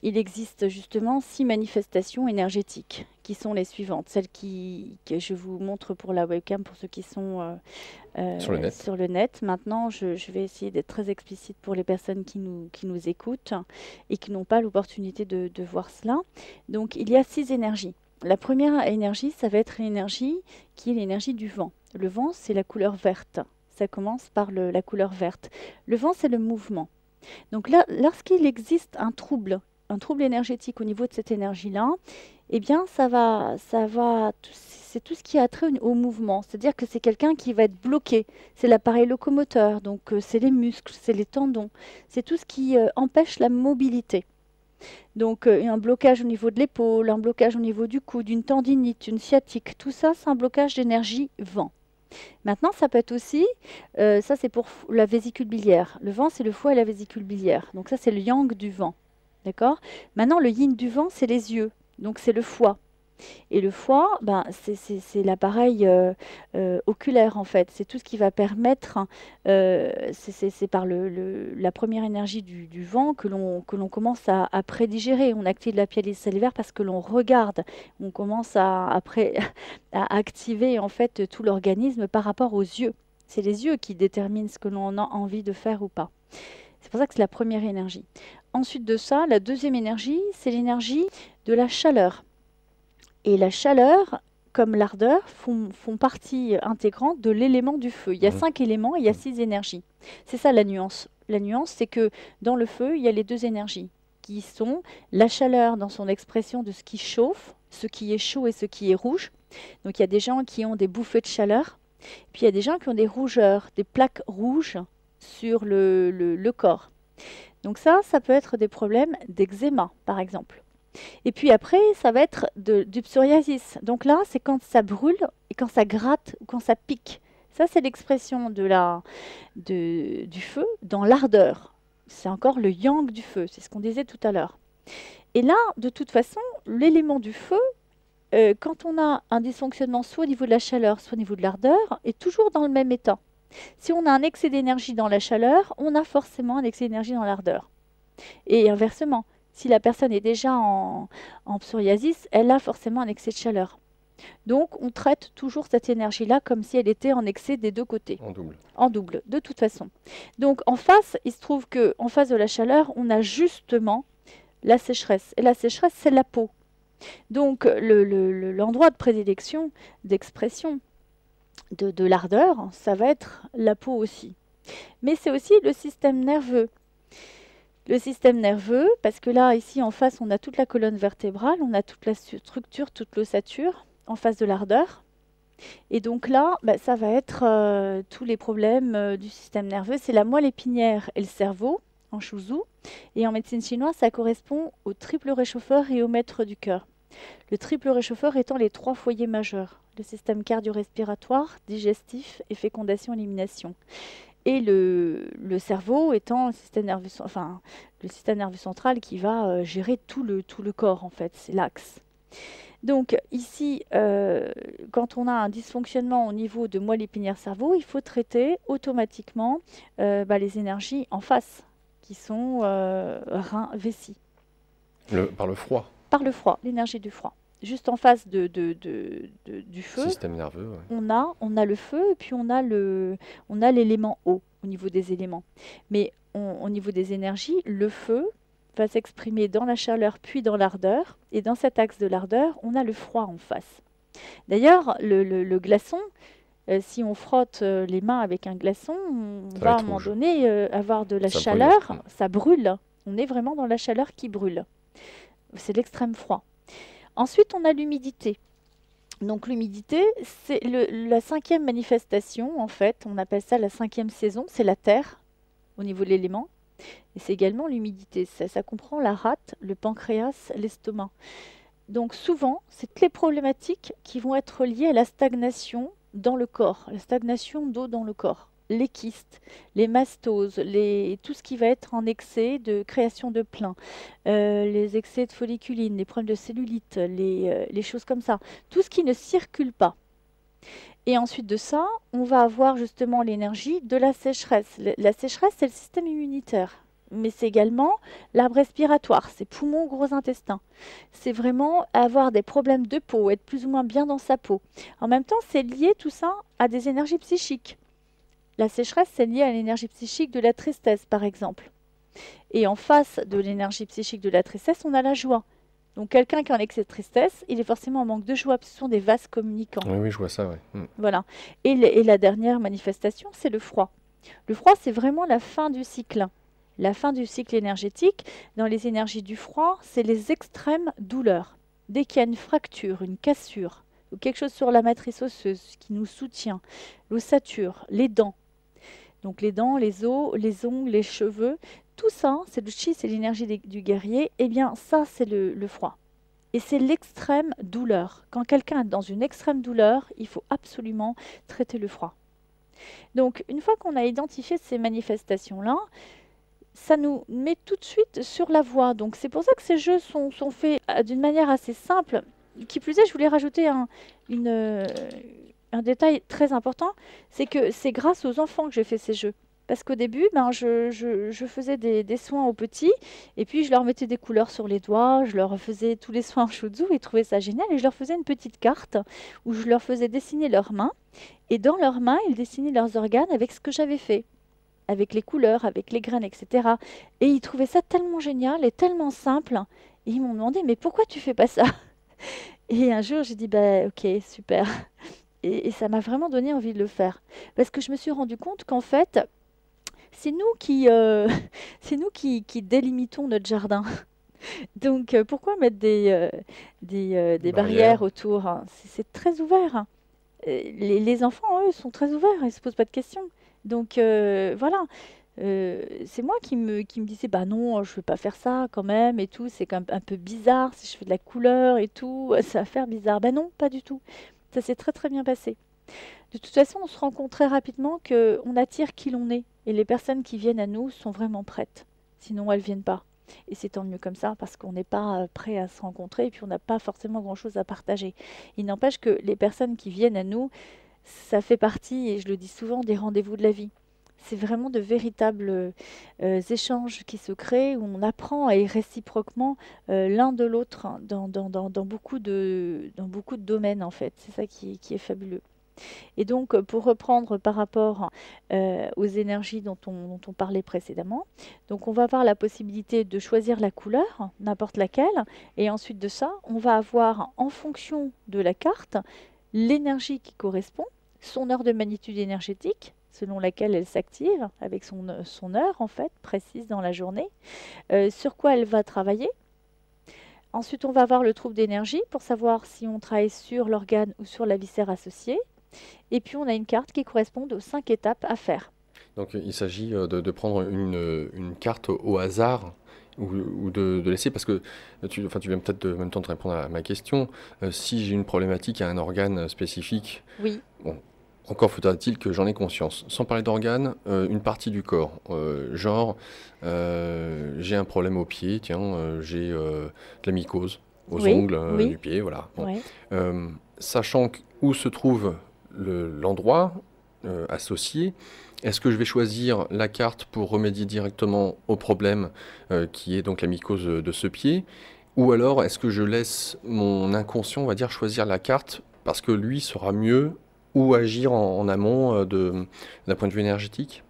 Il existe justement 6 manifestations énergétiques qui sont les suivantes, celles que je vous montre pour la webcam pour ceux qui sont Sur le net. sur le net. Maintenant, je vais essayer d'être très explicite pour les personnes qui nous écoutent et qui n'ont pas l'opportunité de voir cela. Donc, il y a 6 énergies. La première énergie, ça va être l'énergie qui est l'énergie du vent. Le vent, c'est la couleur verte. Ça commence par la couleur verte. Le vent, c'est le mouvement. Donc là, lorsqu'il existe un trouble énergétique au niveau de cette énergie-là, eh bien, c'est tout ce qui a trait au mouvement. C'est-à-dire que c'est quelqu'un qui va être bloqué. C'est l'appareil locomoteur, donc c'est les muscles, c'est les tendons, c'est tout ce qui empêche la mobilité. Donc, un blocage au niveau de l'épaule, un blocage au niveau du coude, une tendinite, une sciatique, tout ça, c'est un blocage d'énergie vent. Maintenant, ça peut être aussi, ça c'est pour la vésicule biliaire. Le vent, c'est le foie et la vésicule biliaire. Donc ça, c'est le yang du vent. D'accord? Maintenant, le yin du vent, c'est les yeux. Donc c'est le foie. Et le foie, ben, c'est l'appareil oculaire en fait. C'est tout ce qui va permettre, c'est par la première énergie du vent que l'on commence à prédigérer. On active la pyète salivaire parce que l'on regarde. On commence après, à activer en fait tout l'organisme par rapport aux yeux. C'est les yeux qui déterminent ce que l'on a envie de faire ou pas. C'est pour ça que c'est la première énergie. Ensuite de ça, la deuxième énergie, c'est l'énergie de la chaleur. Et la chaleur, comme l'ardeur, font partie intégrante de l'élément du feu. Il y a Mhm. 5 éléments et il y a 6 énergies. C'est ça la nuance. La nuance, c'est que dans le feu, il y a les 2 énergies, qui sont la chaleur dans son expression de ce qui chauffe, ce qui est chaud et ce qui est rouge. Donc il y a des gens qui ont des bouffées de chaleur, puis il y a des gens qui ont des rougeurs, des plaques rouges sur le corps. Donc ça peut être des problèmes d'eczéma, par exemple. Et puis après, ça va être du psoriasis. Donc là, c'est quand ça brûle et quand ça gratte ou quand ça pique. Ça, c'est l'expression du feu dans l'ardeur. C'est encore le yang du feu, c'est ce qu'on disait tout à l'heure. Et là, de toute façon, l'élément du feu, quand on a un dysfonctionnement soit au niveau de la chaleur, soit au niveau de l'ardeur, est toujours dans le même état. Si on a un excès d'énergie dans la chaleur, on a forcément un excès d'énergie dans l'ardeur. Et inversement, si la personne est déjà en psoriasis, elle a forcément un excès de chaleur. Donc, on traite toujours cette énergie-là comme si elle était en excès des 2 côtés, En double. en double, de toute façon. Donc, en face, il se trouve qu'en face de la chaleur, on a justement la sécheresse. Et la sécheresse, c'est la peau. Donc, l'endroit de prédilection, d'expression de l'ardeur, ça va être la peau aussi. Mais c'est aussi le système nerveux. Le système nerveux, parce que là, ici, en face, on a toute la colonne vertébrale, on a toute la structure, toute l'ossature, en face de l'ardeur. Et donc là, ça va être tous les problèmes du système nerveux. C'est la moelle épinière et le cerveau, en Shuzu. Et en médecine chinoise, ça correspond au triple réchauffeur et au maître du cœur. Le triple réchauffeur étant les 3 foyers majeurs, le système cardio-respiratoire, digestif et fécondation-élimination. Et le cerveau étant le système nerveux central qui va gérer tout le corps, en fait, c'est l'axe. Donc ici, quand on a un dysfonctionnement au niveau de moelle épinière cerveau, il faut traiter automatiquement les énergies en face, qui sont rein, vessie. Par le froid. Par le froid, l'énergie du froid. Juste en face du feu, Système nerveux, ouais. on a le feu et puis on a l'élément eau au niveau des éléments. Mais au niveau des énergies, le feu va s'exprimer dans la chaleur puis dans l'ardeur. Et dans cet axe de l'ardeur, on a le froid en face. D'ailleurs, le glaçon, si on frotte les mains avec un glaçon, on Ça va va à un être moment rouge. donné avoir de la Ça brûle. chaleur, ça brûle. On est vraiment dans la chaleur qui brûle. C'est l'extrême froid. Ensuite, on a l'humidité. Donc l'humidité, c'est la 5e manifestation, en fait. On appelle ça la 5e saison. C'est la terre, au niveau de l'élément. Et c'est également l'humidité. Ça comprend la rate, le pancréas, l'estomac. Donc souvent, c'est toutes les problématiques qui vont être liées à la stagnation dans le corps, la stagnation d'eau dans le corps. Les kystes, les mastoses, tout ce qui va être en excès de création de plein, les excès de folliculine, les problèmes de cellulite, les choses comme ça. Tout ce qui ne circule pas. Et ensuite de ça, on va avoir justement l'énergie de la sécheresse. La sécheresse, c'est le système immunitaire. Mais c'est également l'arbre respiratoire, c'est poumons, gros intestin. C'est vraiment avoir des problèmes de peau, être plus ou moins bien dans sa peau. En même temps, c'est lié tout ça à des énergies psychiques. La sécheresse, c'est lié à l'énergie psychique de la tristesse, par exemple. Et en face de l'énergie psychique de la tristesse, on a la joie. Donc quelqu'un qui a un excès de tristesse, il est forcément en manque de joie, parce que ce sont des vases communicants. Oui, oui, je vois ça, ouais. Voilà. Et la dernière manifestation, c'est le froid. Le froid, c'est vraiment la fin du cycle. La fin du cycle énergétique, dans les énergies du froid, c'est les extrêmes douleurs. Dès qu'il y a une fracture, une cassure, ou quelque chose sur la matrice osseuse qui nous soutient, l'ossature, les dents. Donc les dents, les os, les ongles, les cheveux, tout ça, c'est le chi, c'est l'énergie du guerrier. Eh bien, ça, c'est le froid. Et c'est l'extrême douleur. Quand quelqu'un est dans une extrême douleur, il faut absolument traiter le froid. Donc, une fois qu'on a identifié ces manifestations-là, ça nous met tout de suite sur la voie. Donc, c'est pour ça que ces jeux sont faits d'une manière assez simple. Qui plus est, je voulais rajouter un détail très important, c'est que c'est grâce aux enfants que j'ai fait ces jeux. Parce qu'au début, je faisais des soins aux petits, et puis je leur mettais des couleurs sur les doigts, je leur faisais tous les soins en Shuzu, ils trouvaient ça génial, et je leur faisais une petite carte où je leur faisais dessiner leurs mains, et dans leurs mains, ils dessinaient leurs organes avec ce que j'avais fait, avec les couleurs, avec les graines, etc. Et ils trouvaient ça tellement génial et tellement simple, et ils m'ont demandé, mais pourquoi tu fais pas ça? Et un jour, j'ai dit, bah, ok, super. Et ça m'a vraiment donné envie de le faire. Parce que je me suis rendu compte qu'en fait, c'est nous qui, c'est nous qui délimitons notre jardin. Donc, pourquoi mettre Des des barrières barrières. autour, hein? C'est très ouvert, hein. Les enfants, eux, sont très ouverts, ils se posent pas de questions. Donc, voilà. C'est moi qui me disais, bah non, je veux pas faire ça quand même et tout. C'est quand même un peu bizarre si je fais de la couleur et tout. Ça va faire bizarre. Bah non, pas du tout. Ça s'est très très bien passé. De toute façon, on se rend compte très rapidement qu'on attire qui l'on est. Et les personnes qui viennent à nous sont vraiment prêtes. Sinon, elles viennent pas. Et c'est tant mieux comme ça parce qu'on n'est pas prêt à se rencontrer et puis on n'a pas forcément grand-chose à partager. Il n'empêche que les personnes qui viennent à nous, ça fait partie, et je le dis souvent, des rendez-vous de la vie. C'est vraiment de véritables échanges qui se créent où on apprend et réciproquement l'un de l'autre, hein, dans beaucoup de domaines en fait. C'est ça qui est fabuleux. Et donc, pour reprendre par rapport aux énergies dont on parlait précédemment, donc on va avoir la possibilité de choisir la couleur, n'importe laquelle, et ensuite de ça, on va avoir en fonction de la carte l'énergie qui correspond, son heure de magnitude énergétique, selon laquelle elle s'active, avec son heure en fait, précise dans la journée, sur quoi elle va travailler. Ensuite, on va avoir le trouble d'énergie pour savoir si on travaille sur l'organe ou sur la viscère associée. Et puis on a une carte qui correspond aux 5 étapes à faire. Donc il s'agit de prendre une carte au hasard ou de laisser, parce que enfin, tu viens peut-être en même temps de répondre à ma question. Si j'ai une problématique à un organe spécifique, Oui, bon, encore faudra-t-il que j'en ai conscience. Sans parler d'organes, une partie du corps, genre j'ai un problème au pied, tiens, j'ai de la mycose aux oui, ongles oui, du pied, voilà. Bon. ouais. Sachant où se trouve l'endroit associé, est-ce que je vais choisir la carte pour remédier directement au problème qui est donc la mycose de ce pied, ou alors est-ce que je laisse mon inconscient, on va dire, choisir la carte parce que lui saura mieux où agir en amont d'un point de vue énergétique?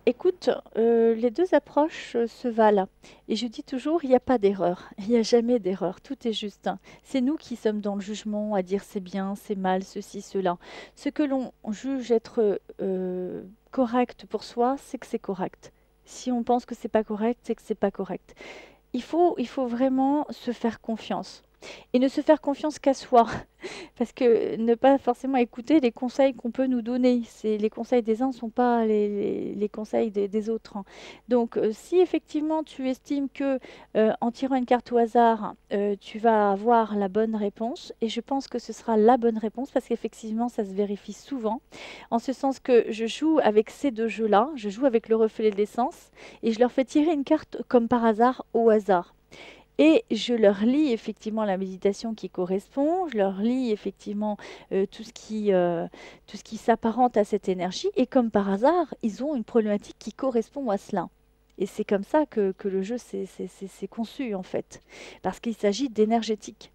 Écoute, les 2 approches, se valent et je dis toujours: «Il n'y a pas d'erreur». Il n'y a jamais d'erreur, tout est juste, hein. C'est nous qui sommes dans le jugement, à dire: «C'est bien, c'est mal, ceci, cela». Ce que l'on juge être, correct pour soi, c'est que c'est correct. Si on pense que c'est pas correct, c'est que c'est pas correct. Il faut vraiment se faire confiance et ne se faire confiance qu'à soi. Parce que ne pas forcément écouter les conseils qu'on peut nous donner. C'est les conseils des uns ne sont pas les conseils des autres, hein. Donc, si effectivement tu estimes que, en tirant une carte au hasard, tu vas avoir la bonne réponse et je pense que ce sera la bonne réponse parce qu'effectivement ça se vérifie souvent. En ce sens que je joue avec ces 2 jeux-là, je joue avec le reflet de l'essence et je leur fais tirer une carte comme par hasard au hasard. Et je leur lis effectivement la méditation qui correspond, je leur lis effectivement tout ce qui s'apparente à cette énergie, et comme par hasard, ils ont une problématique qui correspond à cela. Et c'est comme ça que le jeu s'est conçu en fait, parce qu'il s'agit d'énergétique.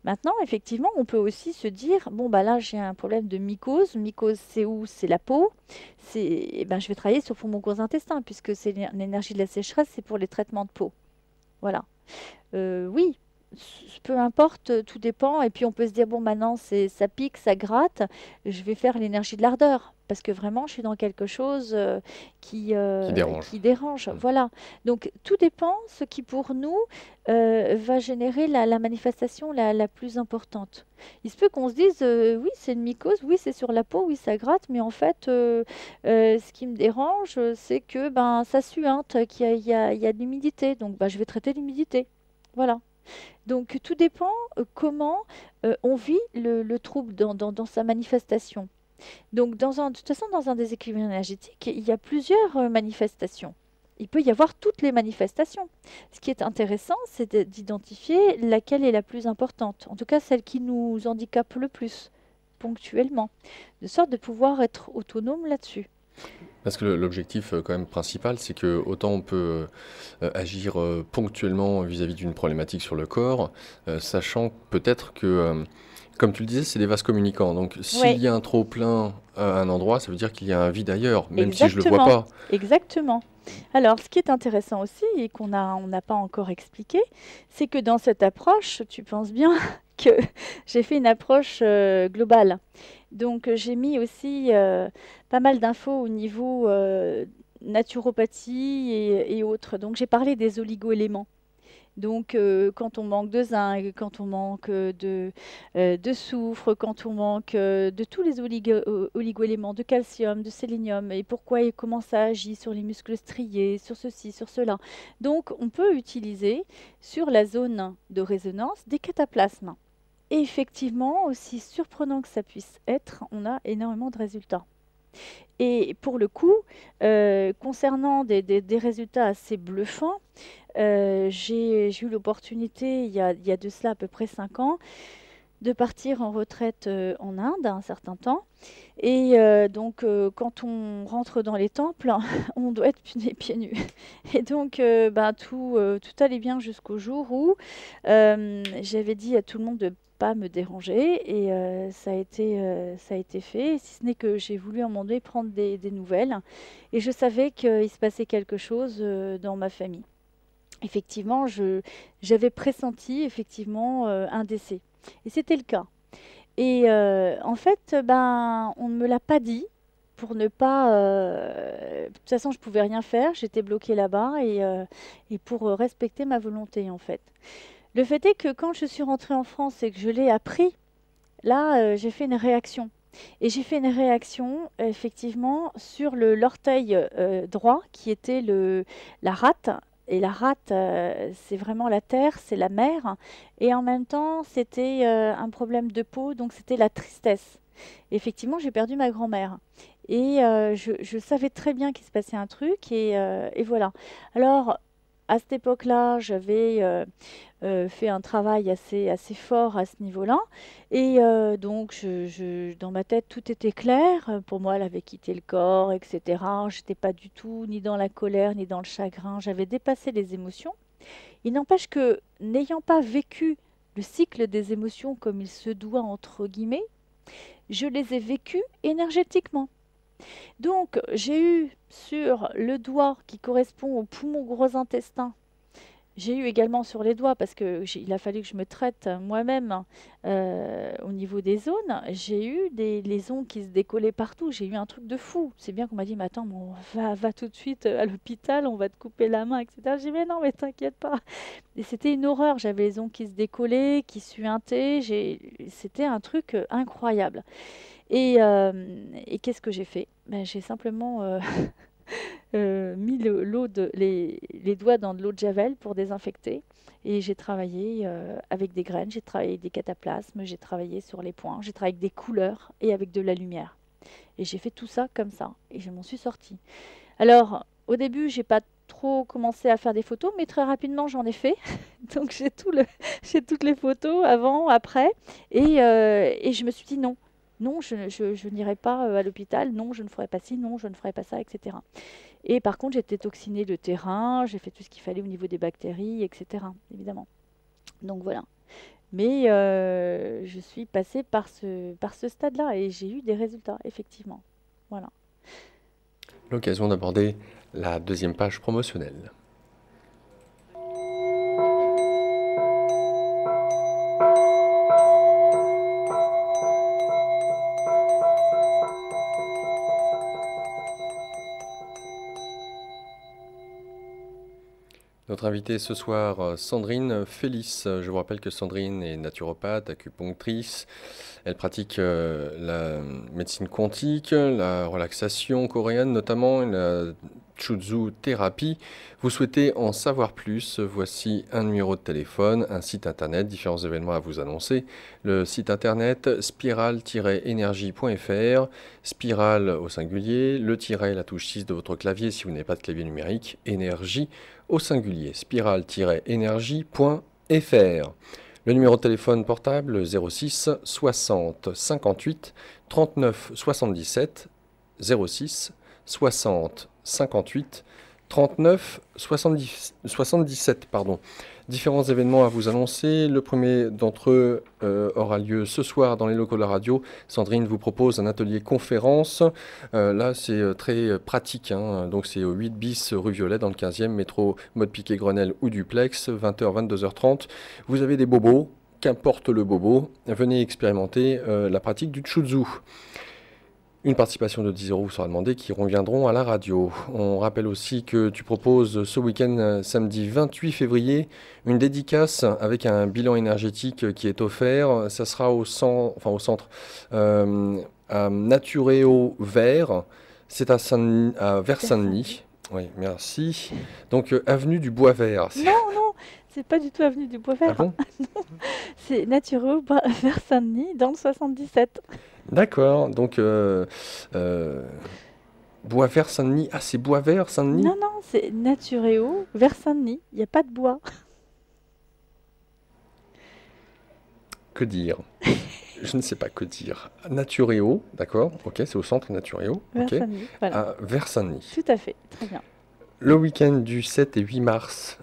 Maintenant, effectivement, on peut aussi se dire, bon, bah là, j'ai un problème de mycose. Mycose, c'est où? C'est la peau. Eh ben, je vais travailler sur mon gros intestin, puisque c'est l'énergie de la sécheresse, c'est pour les traitements de peau. Voilà. Oui, peu importe, tout dépend et puis on peut se dire: «Bon maintenant c'est ça pique, ça gratte, je vais faire l'énergie de l'ardeur». Parce que vraiment je suis dans quelque chose, Qui dérange. qui dérange, Mm. voilà. Donc tout dépend ce qui pour nous, va générer la manifestation la plus importante. Il se peut qu'on se dise: «Oui c'est une mycose, oui c'est sur la peau, oui ça gratte, mais en fait, ce qui me dérange, c'est que, ben, ça suinte, qu'il y a de l'humidité, donc bah, je vais traiter l'humidité». Voilà. Donc tout dépend, comment, on vit le trouble dans sa manifestation. Donc de toute façon, dans un déséquilibre énergétique, il y a plusieurs, manifestations. Il peut y avoir toutes les manifestations. Ce qui est intéressant, c'est d'identifier laquelle est la plus importante, en tout cas celle qui nous handicape le plus, ponctuellement, de sorte de pouvoir être autonome là-dessus. Parce que l'objectif quand même principal, c'est que autant on peut agir ponctuellement vis-à-vis d'une problématique sur le corps, sachant peut-être que, comme tu le disais, c'est des vases communicants. Donc s'il Ouais, y a un trop plein à un endroit, ça veut dire qu'il y a un vide ailleurs, même si je le vois exactement, pas. exactement. Alors, ce qui est intéressant aussi et on n'a pas encore expliqué, c'est que dans cette approche, tu penses bien que j'ai fait une approche globale. Donc, j'ai mis aussi pas mal d'infos au niveau naturopathie et autres. Donc, j'ai parlé des oligo-éléments. Donc, quand on manque de zinc, quand on manque de soufre, quand on manque de tous les oligo-éléments, de calcium, de sélénium, et pourquoi et comment ça agit sur les muscles striés, sur ceci, sur cela. Donc, on peut utiliser sur la zone de résonance des cataplasmes. Et effectivement, aussi surprenant que ça puisse être, on a énormément de résultats. Et pour le coup, concernant des résultats assez bluffants, j'ai eu l'opportunité, il y a de cela à peu près 5 ans, de partir en retraite en Inde un certain temps. Et donc, quand on rentre dans les temples, on doit être les pieds nus. Et donc, ben, tout allait bien jusqu'au jour où j'avais dit à tout le monde de pas me déranger. Et ça a été fait. Si ce n'est que j'ai voulu à un moment donné prendre des nouvelles. Et je savais qu'il se passait quelque chose dans ma famille. Effectivement, j'avais pressenti effectivement un décès. Et c'était le cas. Et en fait, ben, on ne me l'a pas dit pour ne pas. De toute façon, je pouvais rien faire. J'étais bloquée là-bas et pour respecter ma volonté, en fait. Le fait est que quand je suis rentrée en France et que je l'ai appris, là, j'ai fait une réaction. Et j'ai fait une réaction, effectivement, sur l'orteil droit, qui était la rate. Et la rate, c'est vraiment la terre, c'est la mer. Et en même temps, c'était un problème de peau, donc c'était la tristesse. Effectivement, j'ai perdu ma grand-mère. Et je savais très bien qu'il se passait un truc. Et voilà. Alors, à cette époque-là, j'avais fait un travail assez fort à ce niveau-là. Et donc, dans ma tête, tout était clair. Pour moi, elle avait quitté le corps, etc. Je n'étais pas du tout ni dans la colère, ni dans le chagrin. J'avais dépassé les émotions. Il n'empêche que, n'ayant pas vécu le cycle des émotions comme il se doit, entre guillemets, je les ai vécues énergétiquement. Donc, j'ai eu sur le doigt qui correspond au poumon gros intestin. J'ai eu également sur les doigts parce que il a fallu que je me traite moi-même au niveau des zones. J'ai eu les ongles qui se décollaient partout. J'ai eu un truc de fou. C'est bien qu'on m'a dit, mais attends, mais va tout de suite à l'hôpital, on va te couper la main, etc. J'ai dit, mais non, mais t'inquiète pas. Et c'était une horreur. J'avais les ongles qui se décollaient, qui suintaient. C'était un truc incroyable. Et qu'est-ce que j'ai fait? Ben, j'ai simplement mis les doigts dans de l'eau de Javel pour désinfecter. Et j'ai travaillé avec des graines, j'ai travaillé avec des cataplasmes, j'ai travaillé sur les points, j'ai travaillé avec des couleurs et avec de la lumière. Et j'ai fait tout ça comme ça. Et je m'en suis sortie. Alors, au début, j'ai pas trop commencé à faire des photos, mais très rapidement, j'en ai fait. Donc, j'ai toutes les photos avant, après. Et je me suis dit non. Non, je n'irai pas à l'hôpital. Non, je ne ferai pas ci. Non, je ne ferai pas ça, etc. Et par contre, j'ai détoxiné le terrain, j'ai fait tout ce qu'il fallait au niveau des bactéries, etc. Évidemment. Donc voilà. Mais je suis passée par ce stade-là et j'ai eu des résultats, effectivement. Voilà. L'occasion d'aborder la deuxième page promotionnelle. Notre invitée ce soir, Sandrine Félix. Je vous rappelle que Sandrine est naturopathe, acupunctrice. Elle pratique la médecine quantique, la relaxation coréenne notamment, et la Chuzhu thérapie. Vous souhaitez en savoir plus? Voici un numéro de téléphone, un site internet, différents événements à vous annoncer. Le site internet spiral-énergie.fr, spiral au singulier, le tiret, la touche 6 de votre clavier si vous n'avez pas de clavier numérique, énergie au singulier, spiral-énergie.fr. Le numéro de téléphone portable 06 60 58 39 77, 06 60 58 39 77, pardon. Différents événements à vous annoncer. Le premier d'entre eux aura lieu ce soir dans les locaux de la radio. Sandrine vous propose un atelier conférence. Là, c'est très pratique, hein. Donc, c'est au 8 bis rue Violet dans le 15e, métro mode piquet Grenelle ou duplex, 20h, 22h30. Vous avez des bobos, qu'importe le bobo, venez expérimenter la pratique du Chuzhu. Une participation de 10 € vous sera demandée qui reviendront à la radio. On rappelle aussi que tu proposes ce week-end, samedi 28 février, une dédicace avec un bilan énergétique qui est offert. Ça sera au centre, à Naturéo Vert. C'est à vers Saint-Denis. Oui, merci. Donc, avenue du Bois Vert. Non, non, c'est pas du tout avenue du Bois Ah Vert. bon? C'est Natureau vers Saint-Denis dans le 77. D'accord. Donc, Bois Vert Saint-Denis. Ah, c'est Bois Vert Saint-Denis? Non, non, c'est Naturéo vers Saint-Denis. Il n'y a pas de bois. Que dire? Je ne sais pas que dire. Naturéo, d'accord, ok, c'est au centre Naturéo, Vers ok, Saint-Denis, voilà. vers Saint-Denis. Tout à fait, très bien. Le week-end du 7 et 8 mars,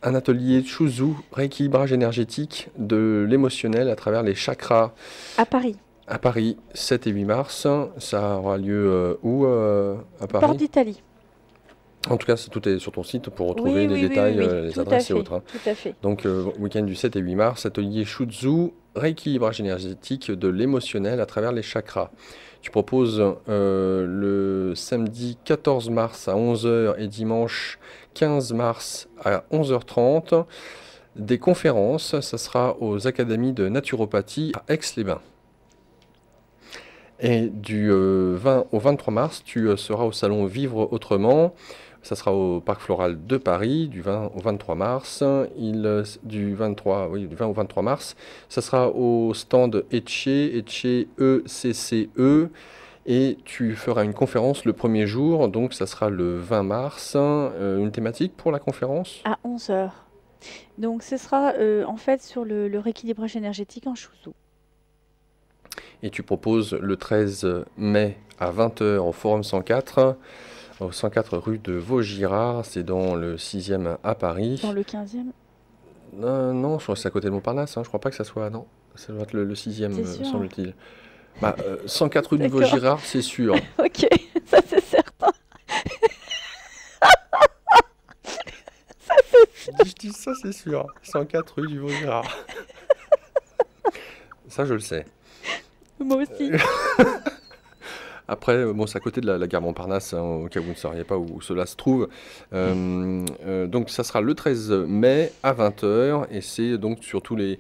un atelier Chuzhu, rééquilibrage énergétique de l'émotionnel à travers les chakras À Paris, à Paris, 7 et 8 mars. Ça aura lieu où à Porte Paris? d'Italie. En tout cas, tout est sur ton site pour retrouver les Oui, détails, les tout à adresses et fait, autres, hein. tout à fait. Donc, week-end du 7 et 8 mars, atelier Chuzhu, rééquilibrage énergétique de l'émotionnel à travers les chakras. Tu proposes le samedi 14 mars à 11h et dimanche 15 mars à 11h30 des conférences. Ça sera aux académies de naturopathie à Aix-les-Bains. Et du 20 au 23 mars, tu seras au salon Vivre Autrement. Ça sera au Parc Floral de Paris du 20 au 23 mars. Du 20 au 23 mars. Ça sera au stand Etche, ECCE. Et tu feras une conférence le premier jour, donc ça sera le 20 mars. Une thématique pour la conférence? À 11h. Donc ce sera en fait sur le rééquilibrage énergétique en Chuzhu. Et tu proposes le 13 mai à 20h au Forum 104. Au 104 rue de Vaugirard, c'est dans le 6e à Paris. Dans le 15e. Non, je crois que c'est à côté de Montparnasse, hein. Je crois pas que ça soit, non, ça doit être le 6e, C'est sûr? semble-t-il. 104 rue du D'accord. Vaugirard, c'est sûr. Ok, ça c'est certain. Ça c'est Je dis ça, c'est sûr. 104 rue du Vaugirard. Ça, je le sais. moi aussi. Après, bon, c'est à côté de la gare Montparnasse, hein, au cas où vous ne sauriez pas où cela se trouve. Donc, ça sera le 13 mai à 20h, et c'est donc sur toutes les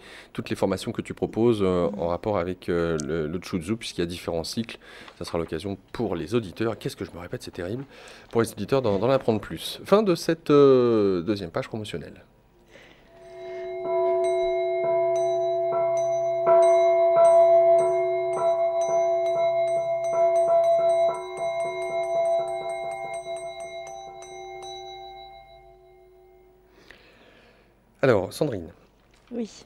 formations que tu proposes en rapport avec le Chuzhu, puisqu'il y a différents cycles. Ça sera l'occasion pour les auditeurs. Qu'est-ce que je me répète, c'est terrible. Pour les auditeurs d'en apprendre plus. Fin de cette deuxième page promotionnelle. Alors, Sandrine, Oui.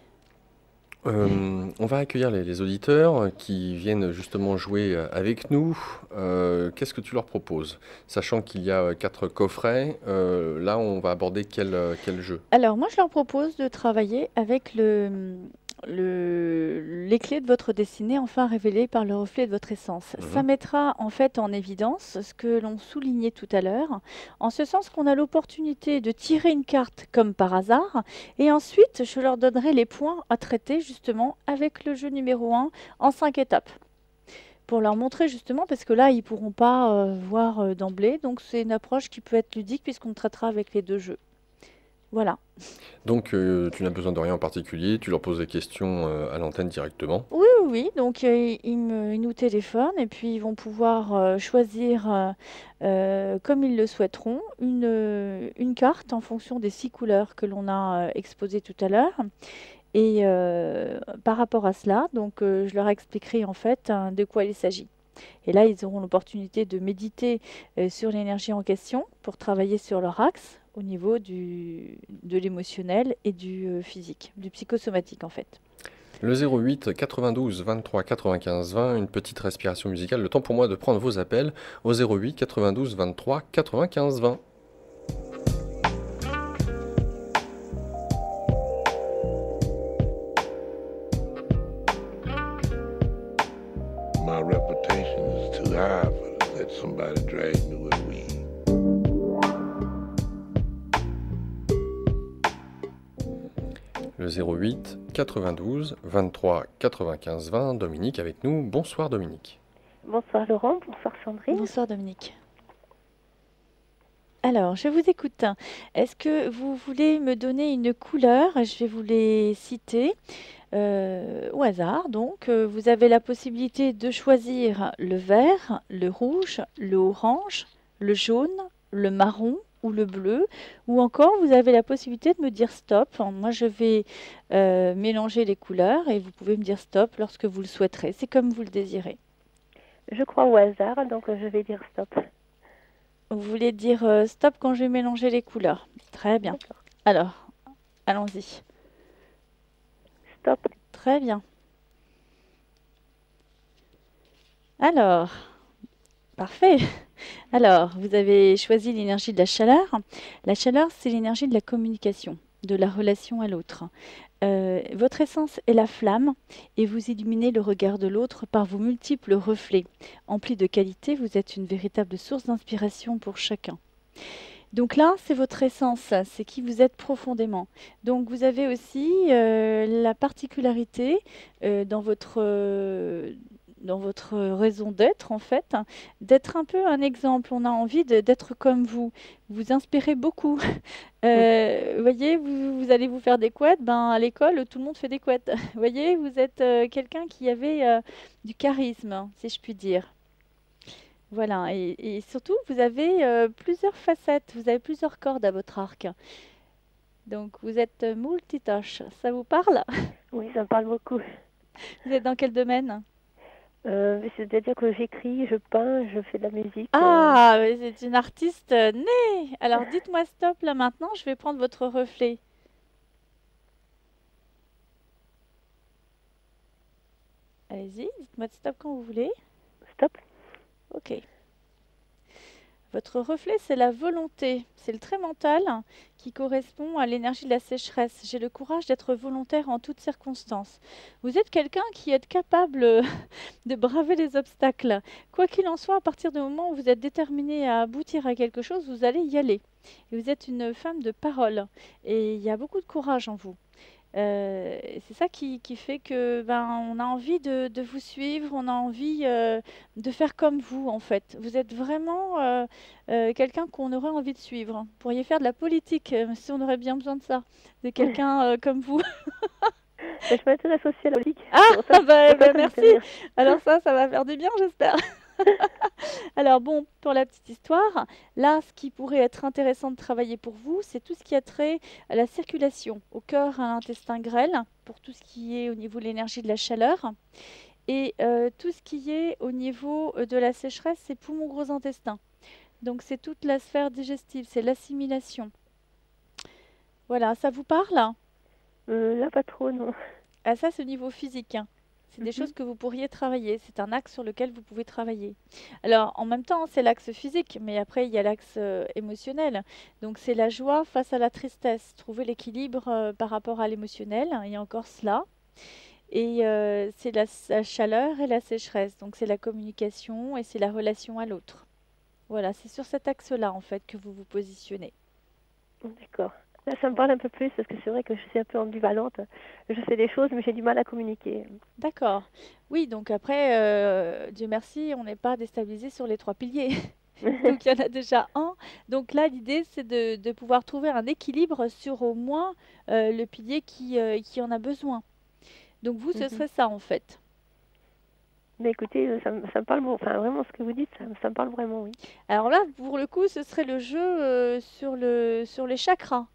on va accueillir les auditeurs qui viennent justement jouer avec nous. Qu'est-ce que tu leur proposes? Sachant qu'il y a 4 coffrets, là on va aborder quel jeu? Alors moi je leur propose de travailler avec les clés de votre destinée enfin révélées par le reflet de votre essence. Ça mettra en fait en évidence ce que l'on soulignait tout à l'heure, en ce sens qu'on a l'opportunité de tirer une carte comme par hasard, et ensuite je leur donnerai les points à traiter justement avec le jeu numéro 1 en 5 étapes. Pour leur montrer justement, parce que là ils pourront pas voir d'emblée, donc c'est une approche qui peut être ludique puisqu'on traitera avec les deux jeux. Voilà. Donc tu n'as besoin de rien en particulier, tu leur poses des questions à l'antenne directement. Oui, oui, oui. Donc ils nous téléphonent et puis ils vont pouvoir choisir, comme ils le souhaiteront, une carte en fonction des 6 couleurs que l'on a exposées tout à l'heure. Et par rapport à cela, donc je leur expliquerai en fait de quoi il s'agit. Et là, ils auront l'opportunité de méditer sur l'énergie en question pour travailler sur leur axe au niveau de l'émotionnel et du physique, du psychosomatique en fait. Le 08 92 23 95 20, une petite respiration musicale, le temps pour moi de prendre vos appels au 08 92 23 95 20. my reputation is too high for to let somebody drag me with weed. Le 08 92 23 95 20, Dominique avec nous. Bonsoir Dominique. Bonsoir Laurent, bonsoir Sandrine. Bonsoir Dominique. Alors, je vous écoute. Est-ce que vous voulez me donner une couleur? Je vais vous les citer au hasard. Donc, vous avez la possibilité de choisir le vert, le rouge, le orange, le jaune, le marron ou le bleu. Ou encore, vous avez la possibilité de me dire stop. Moi, je vais mélanger les couleurs et vous pouvez me dire stop lorsque vous le souhaiterez. C'est comme vous le désirez. Je crois au hasard, donc je vais dire stop. Vous voulez dire stop quand je vais mélanger les couleurs. Très bien. D'accord. Alors, allons-y. Stop. Très bien. Alors, parfait. Alors, vous avez choisi l'énergie de la chaleur. La chaleur, c'est l'énergie de la communication, de la relation à l'autre. Votre essence est la flamme et vous illuminez le regard de l'autre par vos multiples reflets. Emplis de qualité, vous êtes une véritable source d'inspiration pour chacun. Donc là, c'est votre essence, c'est qui vous êtes profondément. Donc vous avez aussi la particularité dans votre raison d'être, en fait, d'être un peu un exemple. On a envie d'être comme vous. Vous inspirez beaucoup. Vous voyez, vous allez vous faire des couettes. Ben, à l'école, tout le monde fait des couettes. Vous voyez, vous êtes quelqu'un qui avait du charisme, si je puis dire. Voilà, et surtout, vous avez plusieurs facettes, vous avez plusieurs cordes à votre arc. Donc, vous êtes multitâche. Ça vous parle? Oui, ça me parle beaucoup. Vous êtes dans quel domaine? C'est-à-dire que j'écris, je peins, je fais de la musique. Ah, mais c'est une artiste née. Alors, dites-moi stop là maintenant, je vais prendre votre reflet. Allez-y, dites-moi stop quand vous voulez. Stop. Ok. Votre reflet, c'est la volonté. C'est le trait mental qui correspond à l'énergie de la sécheresse. J'ai le courage d'être volontaire en toutes circonstances. Vous êtes quelqu'un qui est capable de braver les obstacles. Quoi qu'il en soit, à partir du moment où vous êtes déterminé à aboutir à quelque chose, vous allez y aller. Et vous êtes une femme de parole. Et il y a beaucoup de courage en vous. C'est ça qui fait que on a envie de vous suivre, on a envie de faire comme vous en fait. Vous êtes vraiment quelqu'un qu'on aurait envie de suivre. Vous pourriez faire de la politique si on aurait bien besoin de ça, de quelqu'un comme vous. Je m'intéresse aussi à la politique. Ah, C'est pour ça- c'est pour ça que ça me merci. fait rire. Alors ça va faire du bien, j'espère. Alors bon, pour la petite histoire, là, ce qui pourrait être intéressant de travailler pour vous, c'est tout ce qui a trait à la circulation, au cœur, à l'intestin grêle, pour tout ce qui est au niveau de l'énergie de la chaleur, et tout ce qui est au niveau de la sécheresse, c'est poumon gros intestin. Donc c'est toute la sphère digestive, c'est l'assimilation. Voilà, ça vous parle? Là, pas trop, non. Ah, ça, c'est au niveau physique, hein. C'est des Mhm. choses que vous pourriez travailler. C'est un axe sur lequel vous pouvez travailler. Alors, en même temps, c'est l'axe physique, mais après, il y a l'axe émotionnel. Donc, c'est la joie face à la tristesse. Trouver l'équilibre par rapport à l'émotionnel. Il y a encore cela. Et c'est la chaleur et la sécheresse. Donc, c'est la communication et c'est la relation à l'autre. Voilà, c'est sur cet axe-là, en fait, que vous vous positionnez. D'accord. Là, ça me parle un peu plus parce que c'est vrai que je suis un peu ambivalente. Je sais des choses, mais j'ai du mal à communiquer. D'accord. Oui, donc après, Dieu merci, on n'est pas déstabilisé sur les trois piliers. Donc il y en a déjà un. Donc là, l'idée, c'est de pouvoir trouver un équilibre sur au moins le pilier qui en a besoin. Donc vous, ce Mhm. serait ça en fait. Mais écoutez, ça me parle, enfin vraiment ce que vous dites, ça me parle vraiment, oui. Alors là, pour le coup, ce serait le jeu sur les chakras.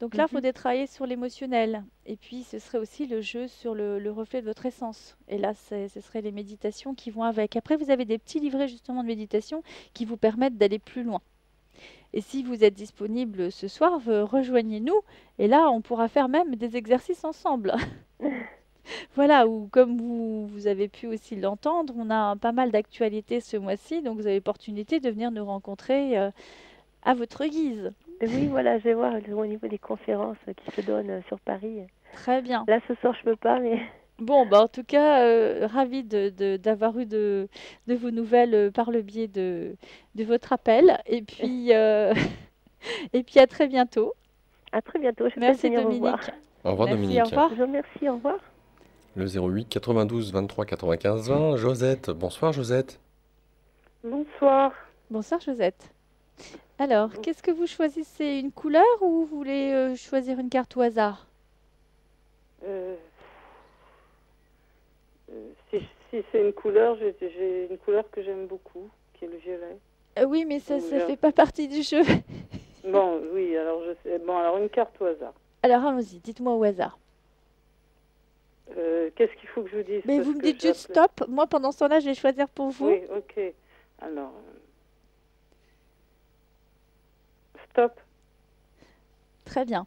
Donc là, il Mhm. faudrait travailler sur l'émotionnel. Et puis, ce serait aussi le jeu sur le reflet de votre essence. Et là, ce serait les méditations qui vont avec. Après, vous avez des petits livrets justement de méditation qui vous permettent d'aller plus loin. Et si vous êtes disponible ce soir, rejoignez-nous. Et là, on pourra faire même des exercices ensemble. Voilà, ou comme vous avez pu aussi l'entendre, on a pas mal d'actualités ce mois-ci. Donc, vous avez l'opportunité de venir nous rencontrer à votre guise. Oui, voilà, je vais voir au niveau des conférences qui se donnent sur Paris. Très bien. Là, ce soir, je peux pas, mais Bon, bah, en tout cas, ravie d'avoir eu de vos nouvelles par le biais de votre appel. Et puis à très bientôt. À très bientôt, je vais peut-être Merci venir vous voir. Dominique. Au revoir Merci, au Dominique. revoir. Je vous remercie, au revoir. Le 08 92 23 95 20. Josette. Bonsoir Josette. Bonsoir. Bonsoir Josette. Alors, qu'est-ce que vous choisissez? Une couleur ou vous voulez choisir une carte au hasard? Euh, si c'est une couleur, j'ai une couleur que j'aime beaucoup, qui est le violet. Oui, mais ça Donc, fait pas partie du jeu. Bon, oui, alors je sais. Bon, alors une carte au hasard. Alors allons-y, dites-moi au hasard. Qu'est-ce qu'il faut que je vous dise? Mais Parce vous me que dites juste stop. Moi, pendant ce temps-là, je vais choisir pour vous. Oui, ok. Alors, stop. Très bien.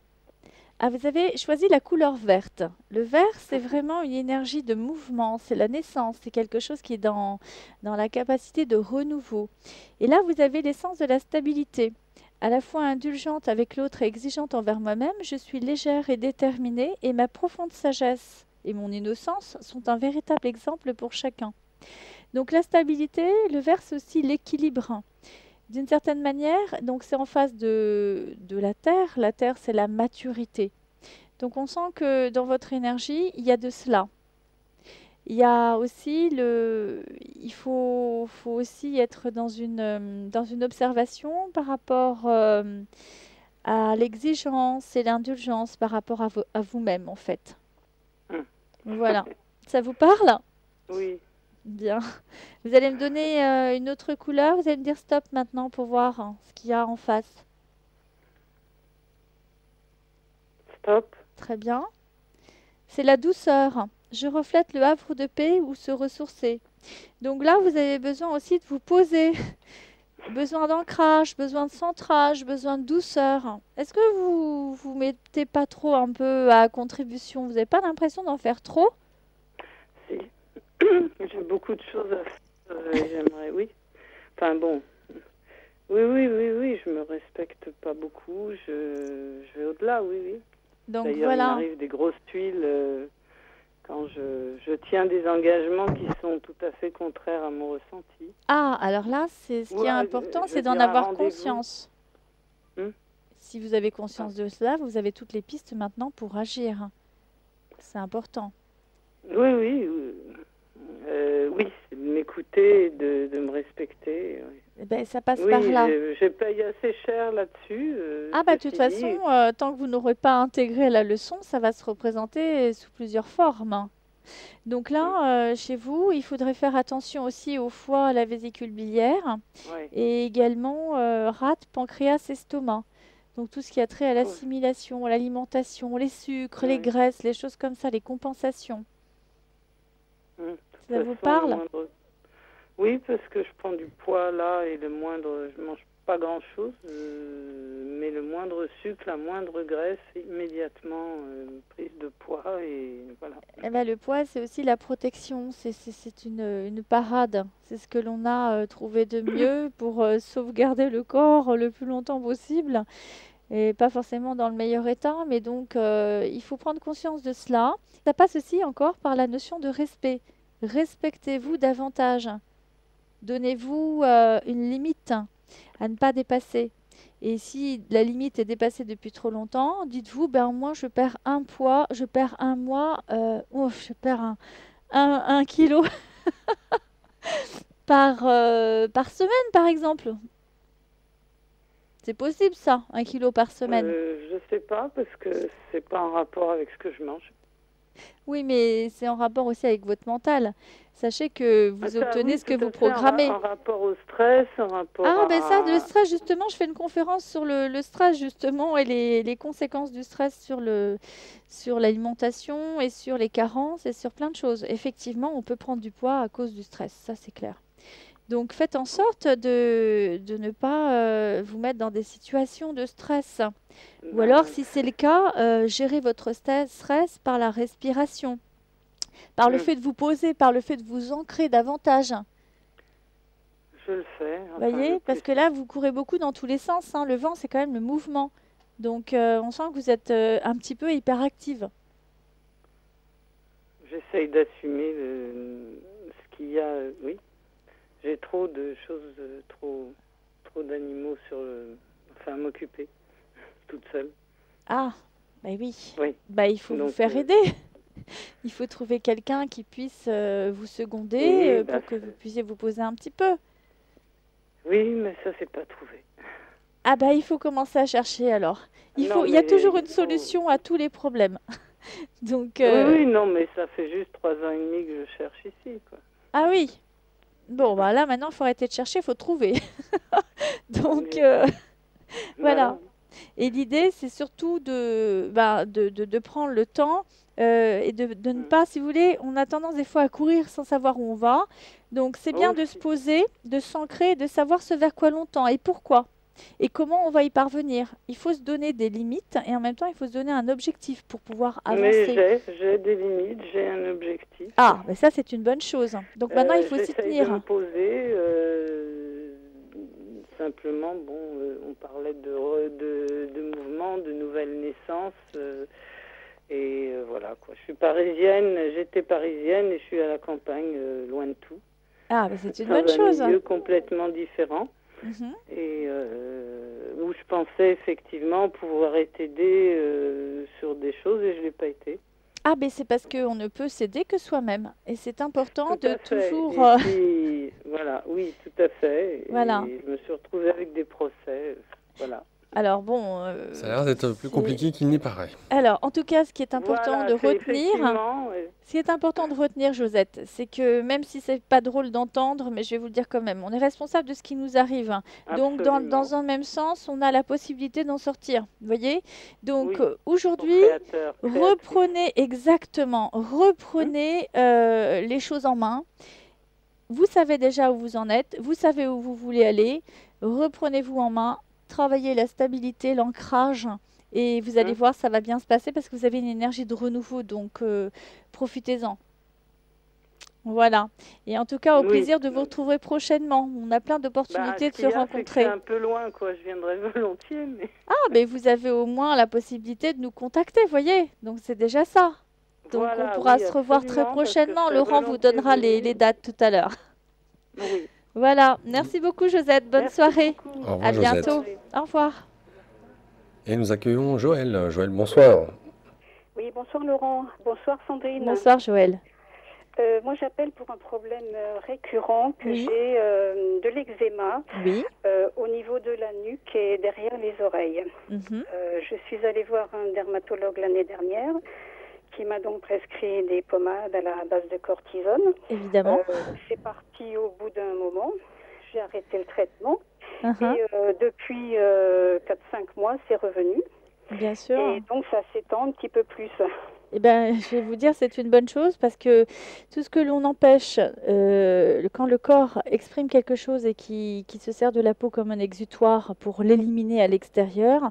Ah, vous avez choisi la couleur verte. Le vert, c'est vraiment une énergie de mouvement, c'est la naissance, c'est quelque chose qui est dans la capacité de renouveau. Et là, vous avez l'essence de la stabilité. À la fois indulgente avec l'autre et exigeante envers moi-même, je suis légère et déterminée et ma profonde sagesse et mon innocence sont un véritable exemple pour chacun. Donc la stabilité, le vert, c'est aussi l'équilibre. D'une certaine manière, donc c'est en face de la terre. La terre, c'est la maturité. Donc on sent que dans votre énergie, il y a de cela. Il y a aussi il faut aussi être dans une observation par rapport à l'exigence et l'indulgence par rapport à vous-même, en fait. Voilà. Ça vous parle? Oui. Bien. Vous allez me donner une autre couleur. Vous allez me dire stop maintenant pour voir ce qu'il y a en face. Stop. Très bien. C'est la douceur. Je reflète le havre de paix où se ressourcer. Donc là, vous avez besoin aussi de vous poser. Besoin d'ancrage, besoin de centrage, besoin de douceur. Est-ce que vous mettez pas trop un peu à contribution? Vous n'avez pas l'impression d'en faire trop? Si. J'ai beaucoup de choses à faire. J'aimerais, oui. Enfin bon. Oui, je me respecte pas beaucoup. Je vais au-delà, oui. Donc D'ailleurs, il voilà. m'arrive des grosses tuiles quand je tiens des engagements qui sont tout à fait contraires à mon ressenti. Ah, alors là, c'est ce qui est important, c'est d'en avoir conscience. Si vous avez conscience de cela, vous avez toutes les pistes maintenant pour agir. C'est important. Oui, c'est de m'écouter, de me respecter. Oui. Eh ben, ça passe par là. J'ai payé assez cher là-dessus. De toute façon, tant que vous n'aurez pas intégré la leçon, ça va se représenter sous plusieurs formes. Donc là, chez vous, il faudrait faire attention aussi au foie, à la vésicule biliaire, et également rate, pancréas, estomac. Donc tout ce qui a trait à l'assimilation, à l'alimentation, les sucres, les graisses, les choses comme ça, les compensations. Ça vous parle? Oui, parce que je prends du poids là et je mange pas grand-chose, mais le moindre sucre, la moindre graisse, immédiatement prise de poids et voilà. Eh ben, le poids, c'est aussi la protection, c'est une parade. C'est ce que l'on a trouvé de mieux pour sauvegarder le corps le plus longtemps possible et pas forcément dans le meilleur état, mais donc il faut prendre conscience de cela. Ça passe aussi encore par la notion de respect. Respectez-vous davantage. Donnez-vous une limite à ne pas dépasser. Et si la limite est dépassée depuis trop longtemps, dites-vous, moi je perds un poids, je perds un mois, je perds un kilo par semaine par exemple. C'est possible ça, 1 kilo par semaine. Je sais pas parce que c'est pas en rapport avec ce que je mange. Oui, mais c'est en rapport aussi avec votre mental. Sachez que vous obtenez ce que vous programmez. En rapport au stress, en rapport le stress, justement, je fais une conférence sur le stress, justement, et les conséquences du stress sur l'alimentation et sur les carences et sur plein de choses. Effectivement, on peut prendre du poids à cause du stress, ça c'est clair. Donc faites en sorte de ne pas vous mettre dans des situations de stress. Ou alors, si c'est le cas, gérez votre stress par la respiration, par le fait de vous poser, par le fait de vous ancrer davantage. Je le fais. Vous voyez, parce que là, vous courez beaucoup dans tous les sens. Le vent, c'est quand même le mouvement. Donc, on sent que vous êtes un petit peu hyperactive. j'essaye d'assumer ce qu'il y a. Oui, j'ai trop de choses, trop d'animaux enfin, à m'occuper toute seule. Ah, bah oui. Oui, Bah, il faut vous donc faire aider. Il faut trouver quelqu'un qui puisse vous seconder oui, pour que vous puissiez vous poser un petit peu. oui, mais ça c'est pas trouvé. Ah bah, il faut commencer à chercher alors. Non, Il y a mais toujours il une faut. solution à tous les problèmes. Donc, Oui, oui, non, mais ça fait juste 3 ans et demi que je cherche ici, quoi. ah oui. Bon, bah là, maintenant, il faut arrêter de chercher, il faut trouver. Donc, Oui, voilà. voilà. Et l'idée, c'est surtout de prendre le temps et de ne Mm. pas, si vous voulez, on a tendance des fois à courir sans savoir où on va. Donc, c'est bien de se Aussi. poser, de s'ancrer, de savoir ce vers quoi l'on tend et pourquoi. Et comment on va y parvenir. Il faut se donner des limites et en même temps, il faut se donner un objectif pour pouvoir Mais avancer. j'ai des limites, j'ai un objectif. Ah, mais ça, c'est une bonne chose. Donc maintenant, il faut s'y J'essaye de me tenir. poser. Simplement, bon, on parlait de mouvement, de nouvelles naissances. Et voilà, quoi. Je suis parisienne, j'étais parisienne et je suis à la campagne, loin de tout, Ah, mais c'est une dans bonne un chose. milieu complètement différent. Mhm. Et où je pensais effectivement pouvoir être aidée sur des choses et je ne l'ai pas été. Ah, mais c'est parce qu'on ne peut s'aider que soi-même. Et c'est important Tout de à fait. toujours... Et puis, voilà, oui, tout à fait. voilà. Et je me suis retrouvée avec des procès. Voilà. Alors bon, Ça a l'air d'être plus c'est... compliqué qu'il n'y paraît. Alors, en tout cas, ce qui est important Voilà, de c'est retenir, effectivement. ce qui est important de retenir, Josette, c'est que même si c'est pas drôle d'entendre, mais je vais vous le dire quand même, on est responsable de ce qui nous arrive. Donc, Absolument. dans un même sens, on a la possibilité d'en sortir. Vous voyez? Donc, Oui, aujourd'hui, créateur, créatrice. reprenez exactement, reprenez les choses en main. Vous savez déjà où vous en êtes, vous savez où vous voulez aller, reprenez-vous en main, travaillez la stabilité, l'ancrage, et vous allez voir, ça va bien se passer parce que vous avez une énergie de renouveau, donc profitez-en. Voilà. Et en tout cas, au Oui. plaisir de vous retrouver prochainement. On a plein Bah, d'opportunités ce de se qu'il y a, c'est que rencontrer. c'est un peu loin, quoi. Je viendrais volontiers, mais Ah, mais vous avez au moins la possibilité de nous contacter, voyez. Donc c'est déjà ça. Donc voilà, on pourra oui, se revoir très absolument, parce que je prochainement. serais Laurent vous volontiers donnera les venue. dates tout à l'heure. Oui. Voilà. Merci beaucoup, Josette. Bonne Merci soirée. beaucoup. Au revoir, À Josette. bientôt. Au revoir. Et nous accueillons Joël. Joël, bonsoir. Oui, bonsoir Laurent. Bonsoir Sandrine. Bonsoir, Joël. Moi, j'appelle pour un problème récurrent que Oui. j'ai de l'eczéma Oui. au niveau de la nuque et derrière les oreilles. Mhm. Je suis allée voir un dermatologue l'année dernière qui m'a donc prescrit des pommades à la base de cortisone. Évidemment. C'est parti au bout d'un moment. J'ai arrêté le traitement Mhm. et depuis 4-5 mois, c'est revenu. Bien sûr. Et donc, ça s'étend un petit peu plus. Eh ben, je vais vous dire, c'est une bonne chose parce que tout ce que l'on empêche, quand le corps exprime quelque chose et qui se sert de la peau comme un exutoire pour l'éliminer à l'extérieur,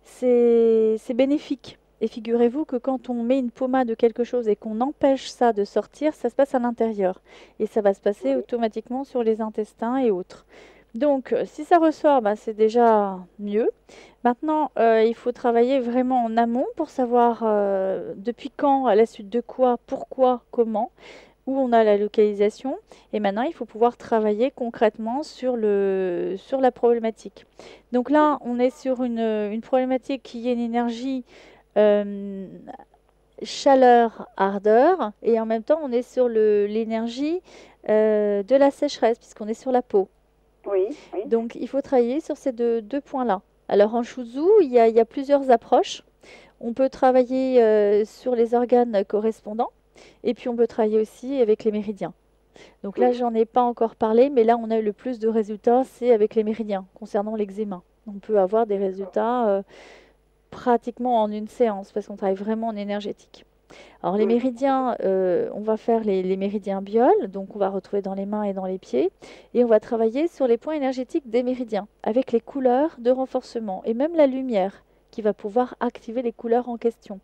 c'est bénéfique. Et figurez-vous que quand on met une pommade de quelque chose et qu'on empêche ça de sortir, ça se passe à l'intérieur. Et ça va se passer automatiquement sur les intestins et autres. Donc, si ça ressort, bah, c'est déjà mieux. Maintenant, il faut travailler vraiment en amont pour savoir depuis quand, à la suite de quoi, pourquoi, comment, où on a la localisation. Et maintenant, il faut pouvoir travailler concrètement sur la problématique. Donc là, on est sur une problématique qui est une énergie chaleur, ardeur, et en même temps, on est sur l'énergie de la sécheresse, puisqu'on est sur la peau. Oui, oui. Donc, il faut travailler sur ces deux points-là. Alors, en Shuzu, il y a plusieurs approches. On peut travailler sur les organes correspondants, et puis on peut travailler aussi avec les méridiens. Donc là, j'en ai pas encore parlé, mais là, on a eu le plus de résultats, c'est avec les méridiens, concernant l'eczéma. On peut avoir des résultats pratiquement en une séance, parce qu'on travaille vraiment en énergétique. Alors les méridiens, on va faire les méridiens biol, donc on va retrouver dans les mains et dans les pieds, et on va travailler sur les points énergétiques des méridiens, avec les couleurs de renforcement, et même la lumière, qui va pouvoir activer les couleurs en question.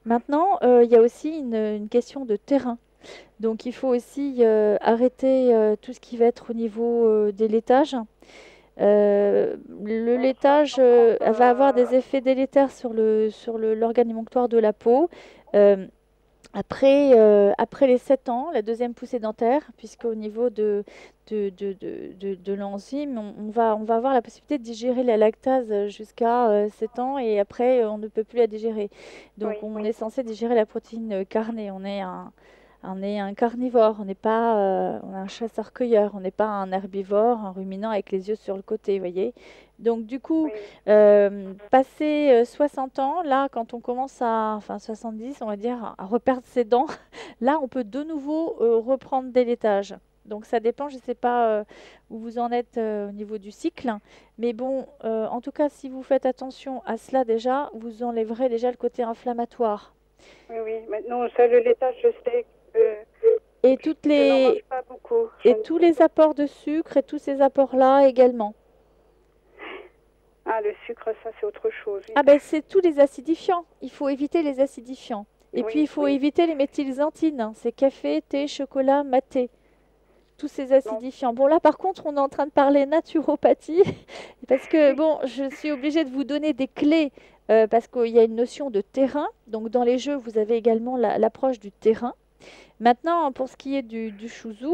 Maintenant, il y a aussi une question de terrain. Donc il faut aussi arrêter tout ce qui va être au niveau des laitages. Le laitage va avoir des effets délétères sur l'organe émonctoire de la peau. Après les 7 ans, la deuxième poussée dentaire, puisqu'au niveau de l'enzyme, on va avoir la possibilité de digérer la lactase jusqu'à 7 ans et après, on ne peut plus la digérer. Oui, Donc, on oui. est censé digérer la protéine carnée. On est un carnivore, on n'est pas on est un chasseur-cueilleur, on n'est pas un herbivore, un ruminant avec les yeux sur le côté, vous voyez. Donc, du coup, Oui, passé 60 ans, là, quand on commence enfin 70, on va dire, à reperdre ses dents, là, on peut de nouveau reprendre des laitages. Donc ça dépend, je ne sais pas où vous en êtes au niveau du cycle, mais bon, en tout cas, si vous faites attention à cela déjà, vous enlèverez déjà le côté inflammatoire. oui, oui. Maintenant, ça, le laitage, je sais que Et toutes je n'en mange les pas beaucoup. et tous les apports de sucre et tous ces apports-là également. Ah, le sucre, ça, c'est autre chose. Oui, Ah ben c'est tous les acidifiants. Il faut éviter les acidifiants. Et puis il oui, faut oui. éviter les méthylxanthines, hein. C'est café, thé, chocolat, maté. Tous ces Non, acidifiants. Bon là par contre on est en train de parler naturopathie parce que bon je suis obligée de vous donner des clés parce qu'il y a une notion de terrain. Donc dans les jeux vous avez également l'approche du terrain. Maintenant, pour ce qui est du shuzu,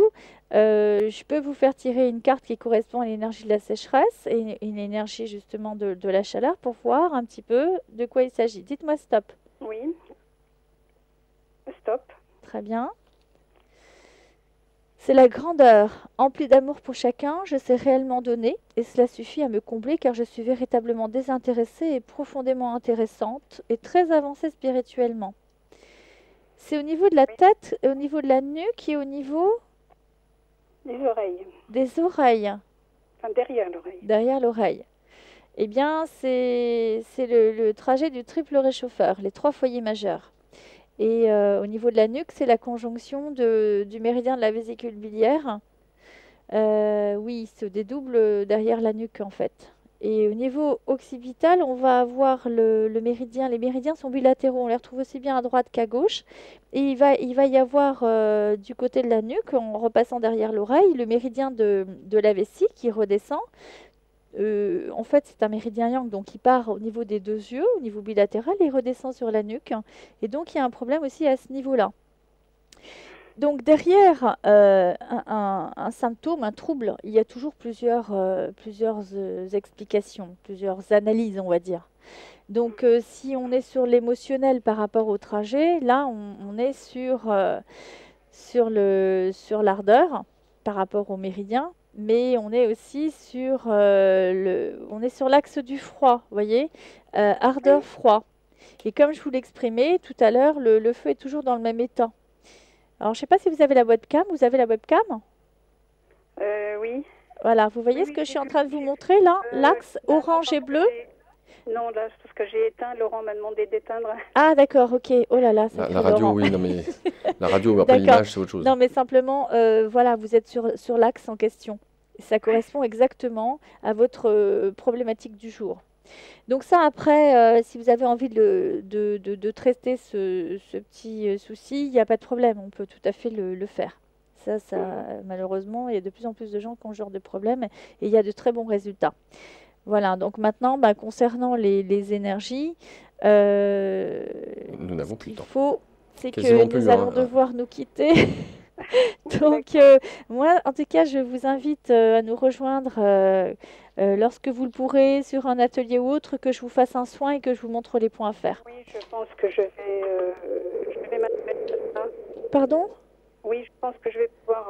je peux vous faire tirer une carte qui correspond à l'énergie de la sécheresse et une énergie justement de la chaleur pour voir un petit peu de quoi il s'agit. Dites-moi stop. oui. Stop. Très bien. C'est la grandeur, emplie d'amour pour chacun, je sais réellement donner, et cela suffit à me combler car je suis véritablement désintéressée et profondément intéressante et très avancée spirituellement. C'est au niveau de la Oui. tête, au niveau de la nuque et au niveau Les oreilles. des oreilles, Enfin, derrière l'oreille. derrière l'oreille. Eh bien, c'est le trajet du triple réchauffeur, les 3 foyers majeurs. Et au niveau de la nuque, c'est la conjonction du méridien de la vésicule biliaire. Oui, il se dédouble derrière la nuque en fait. Et au niveau occipital, on va avoir le méridien. Les méridiens sont bilatéraux, on les retrouve aussi bien à droite qu'à gauche. Et il va y avoir du côté de la nuque, en repassant derrière l'oreille, le méridien de la vessie qui redescend. En fait, c'est un méridien yang, donc il part au niveau des 2 yeux, au niveau bilatéral, et il redescend sur la nuque. Et donc, il y a un problème aussi à ce niveau-là. Donc, derrière un symptôme, un trouble, il y a toujours plusieurs explications, plusieurs analyses, on va dire. Donc, si on est sur l'émotionnel par rapport au trajet, là, on est sur l'ardeur par rapport au méridien, mais on est aussi on est sur l'axe du froid, vous voyez, Oui. ardeur-froid. Et comme je vous l'exprimais tout à l'heure, le feu est toujours dans le même état. Alors, je ne sais pas si vous avez la webcam. Vous avez la webcam? Oui. Voilà, vous Oui, voyez ce oui, que je j'ai suis en vu. train de vous montrer là? L'axe Là, non, orange par et contre, bleu. non, là, c'est parce que j'ai éteint. Laurent m'a demandé d'éteindre. Ah, d'accord, ok. Oh là là, La sacré radio, Laurent. oui, non mais la radio, après D'accord. l'image, c'est autre chose. Non, mais simplement, voilà, vous êtes sur l'axe en question. Ça correspond exactement à votre problématique du jour. Donc ça, après, si vous avez envie de traiter ce petit souci, il n'y a pas de problème, on peut tout à fait le faire. Ça, malheureusement, il y a de plus en plus de gens qui ont ce genre de problème et il y a de très bons résultats. Voilà, donc maintenant, bah, concernant les énergies, euh, Nous n'avons ce plus de qu'il temps. faut, c'est que Quasiment nous plus, allons hein. devoir nous quitter. Donc, moi, en tout cas, je vous invite à nous rejoindre lorsque vous le pourrez sur un atelier ou autre, que je vous fasse un soin et que je vous montre les points à faire. Oui, je pense que je vais m'admettre ça. Pardon? Oui, je pense que je vais pouvoir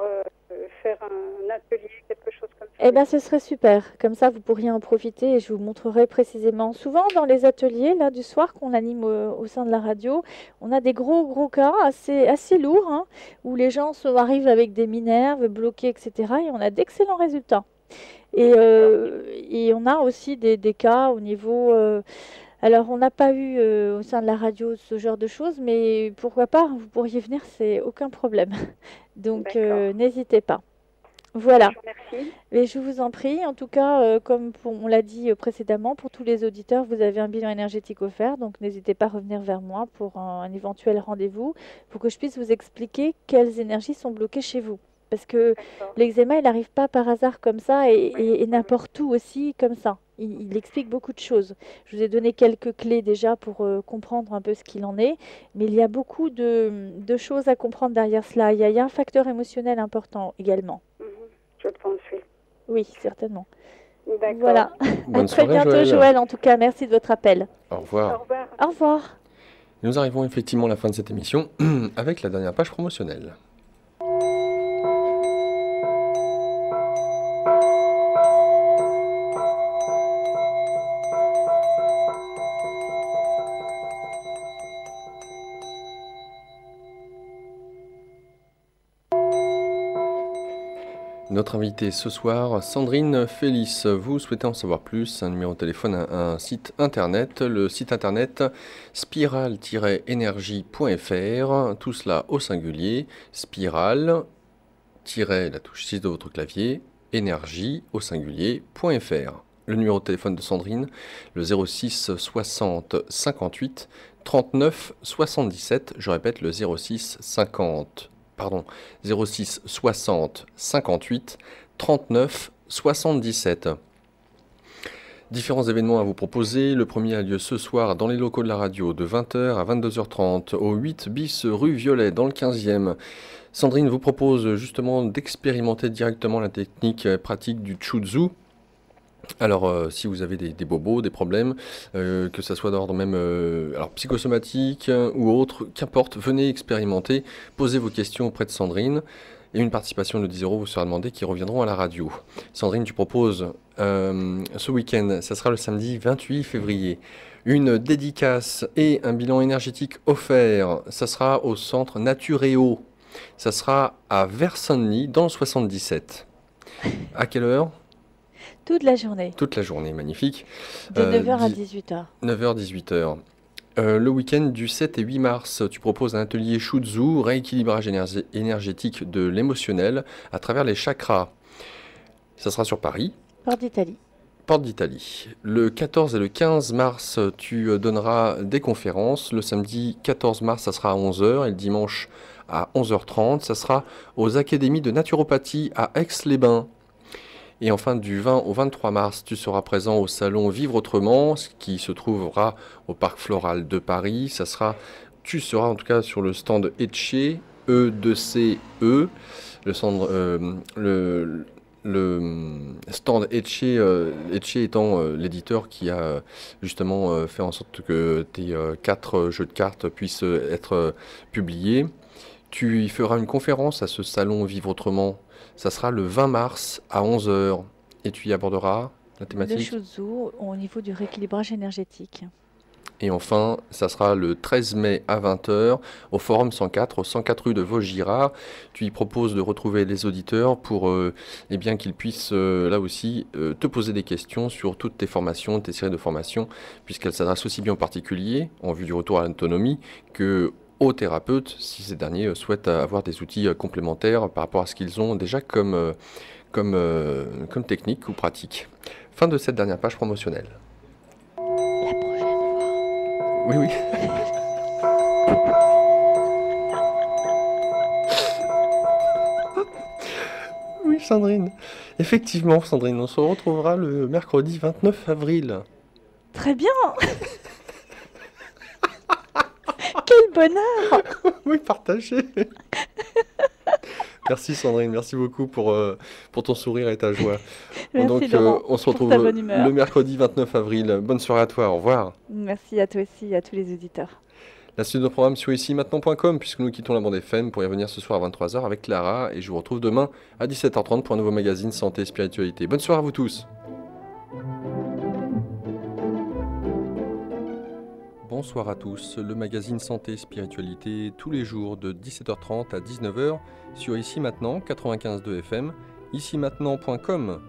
faire un atelier, quelque chose comme ça. Eh bien, ce serait super. Comme ça, vous pourriez en profiter et je vous montrerai précisément. Souvent, dans les ateliers là du soir qu'on anime au sein de la radio, on a des gros cas assez lourds, hein, où les gens arrivent avec des minerves bloqués, etc. Et on a d'excellents résultats. Et on a aussi des cas au niveau. Alors, on n'a pas eu au sein de la radio ce genre de choses, mais pourquoi pas, vous pourriez venir, c'est aucun problème. Donc, D'accord. n'hésitez pas. Voilà. Je vous remercie. Mais je vous en prie, en tout cas, comme on l'a dit précédemment, pour tous les auditeurs, vous avez un bilan énergétique offert, donc n'hésitez pas à revenir vers moi pour un éventuel rendez-vous, pour que je puisse vous expliquer quelles énergies sont bloquées chez vous. Parce que D'accord. l'eczéma, il n'arrive pas par hasard comme ça et Oui, oui, n'importe où aussi comme ça. il explique beaucoup de choses. Je vous ai donné quelques clés déjà pour comprendre un peu ce qu'il en est, mais il y a beaucoup de choses à comprendre derrière cela. Il y a un facteur émotionnel important également. Mhm. Je pense, oui. Oui, certainement. D'accord. Voilà. À Bonne très soirée, bientôt, Joël. Joël. En tout cas, merci de votre appel. Au Au revoir. revoir. Au revoir. Nous arrivons effectivement à la fin de cette émission avec la dernière page promotionnelle. Notre invitée ce soir, Sandrine Félix. Vous souhaitez en savoir plus, un numéro de téléphone, un site internet. Le site internet spiral-énergie.fr, tout cela au singulier, spiral, la touche 6 de votre clavier, énergie au singulier.fr. Le numéro de téléphone de Sandrine, le 06 60 58 39 77. Je répète, le 06 60 58 39 77. Différents événements à vous proposer. Le premier a lieu ce soir dans les locaux de la radio de 20h à 22h30 au 8 bis rue Violet dans le 15e. Sandrine vous propose justement d'expérimenter directement la technique pratique du Chuzhu. Alors, si vous avez des bobos, des problèmes, que ça soit d'ordre même psychosomatique ou autre, qu'importe, venez expérimenter, posez vos questions auprès de Sandrine. Et une participation de 10 € vous sera demandée qui reviendront à la radio. Sandrine, tu proposes ce week-end, ça sera le samedi 28 février, une dédicace et un bilan énergétique offert. Ça sera au centre Naturéo. Ça sera à Versenny dans le 77. À quelle heure ? Toute la journée, Toute la journée, magnifique. de 9h à 18h. 9h, 18h. Le week-end du 7 et 8 mars, tu proposes un atelier Shutsu, rééquilibrage énergétique de l'émotionnel à travers les chakras. Ça sera sur Paris, Porte d'Italie. Porte d'Italie. Le 14 et le 15 mars, tu donneras des conférences. Le samedi 14 mars, ça sera à 11h et le dimanche à 11h30, ça sera aux académies de naturopathie à Aix-les-Bains. Et enfin, du 20 au 23 mars, tu seras présent au salon Vivre Autrement, qui se trouvera au Parc Floral de Paris. Tu seras en tout cas sur le stand Etche, E2CE, le stand Etche, Etche étant l'éditeur qui a justement fait en sorte que tes 4 jeux de cartes puissent être publiés. Tu y feras une conférence à ce salon Vivre Autrement. Ça sera le 20 mars à 11h. Et tu y aborderas la Le thématique. Shutsu au niveau du rééquilibrage énergétique. Et enfin, ça sera le 13 mai à 20h au Forum 104, au 104 rue de Vaugirard. Tu y proposes de retrouver les auditeurs pour qu'ils puissent là aussi te poser des questions sur toutes tes formations, tes séries de formations, puisqu'elles s'adressent aussi bien aux particuliers, en vue du retour à l'autonomie, que aux thérapeutes, si ces derniers souhaitent avoir des outils complémentaires par rapport à ce qu'ils ont déjà comme technique ou pratique. Fin de cette dernière page promotionnelle. La prochaine fois. Oui, oui. Oui, Sandrine. Effectivement, Sandrine, on se retrouvera le mercredi 29 avril. Très bien. Quel bonheur. Oui, partagez. Merci Sandrine, merci beaucoup pour ton sourire et ta joie. Merci Donc, Laurent on se pour retrouve ta bonne humeur. le mercredi 29 avril. Bonne soirée à toi, au revoir. Merci à toi aussi et à tous les auditeurs. La suite de nos programmes sur ici-maintenant.com, puisque nous quittons la bande FM pour y revenir ce soir à 23h avec Clara. Et je vous retrouve demain à 17h30 pour un nouveau magazine Santé et Spiritualité. Bonne soirée à vous tous. Bonsoir à tous, le magazine Santé et Spiritualité tous les jours de 17h30 à 19h sur Ici Maintenant 95.2 FM, ici-maintenant.com.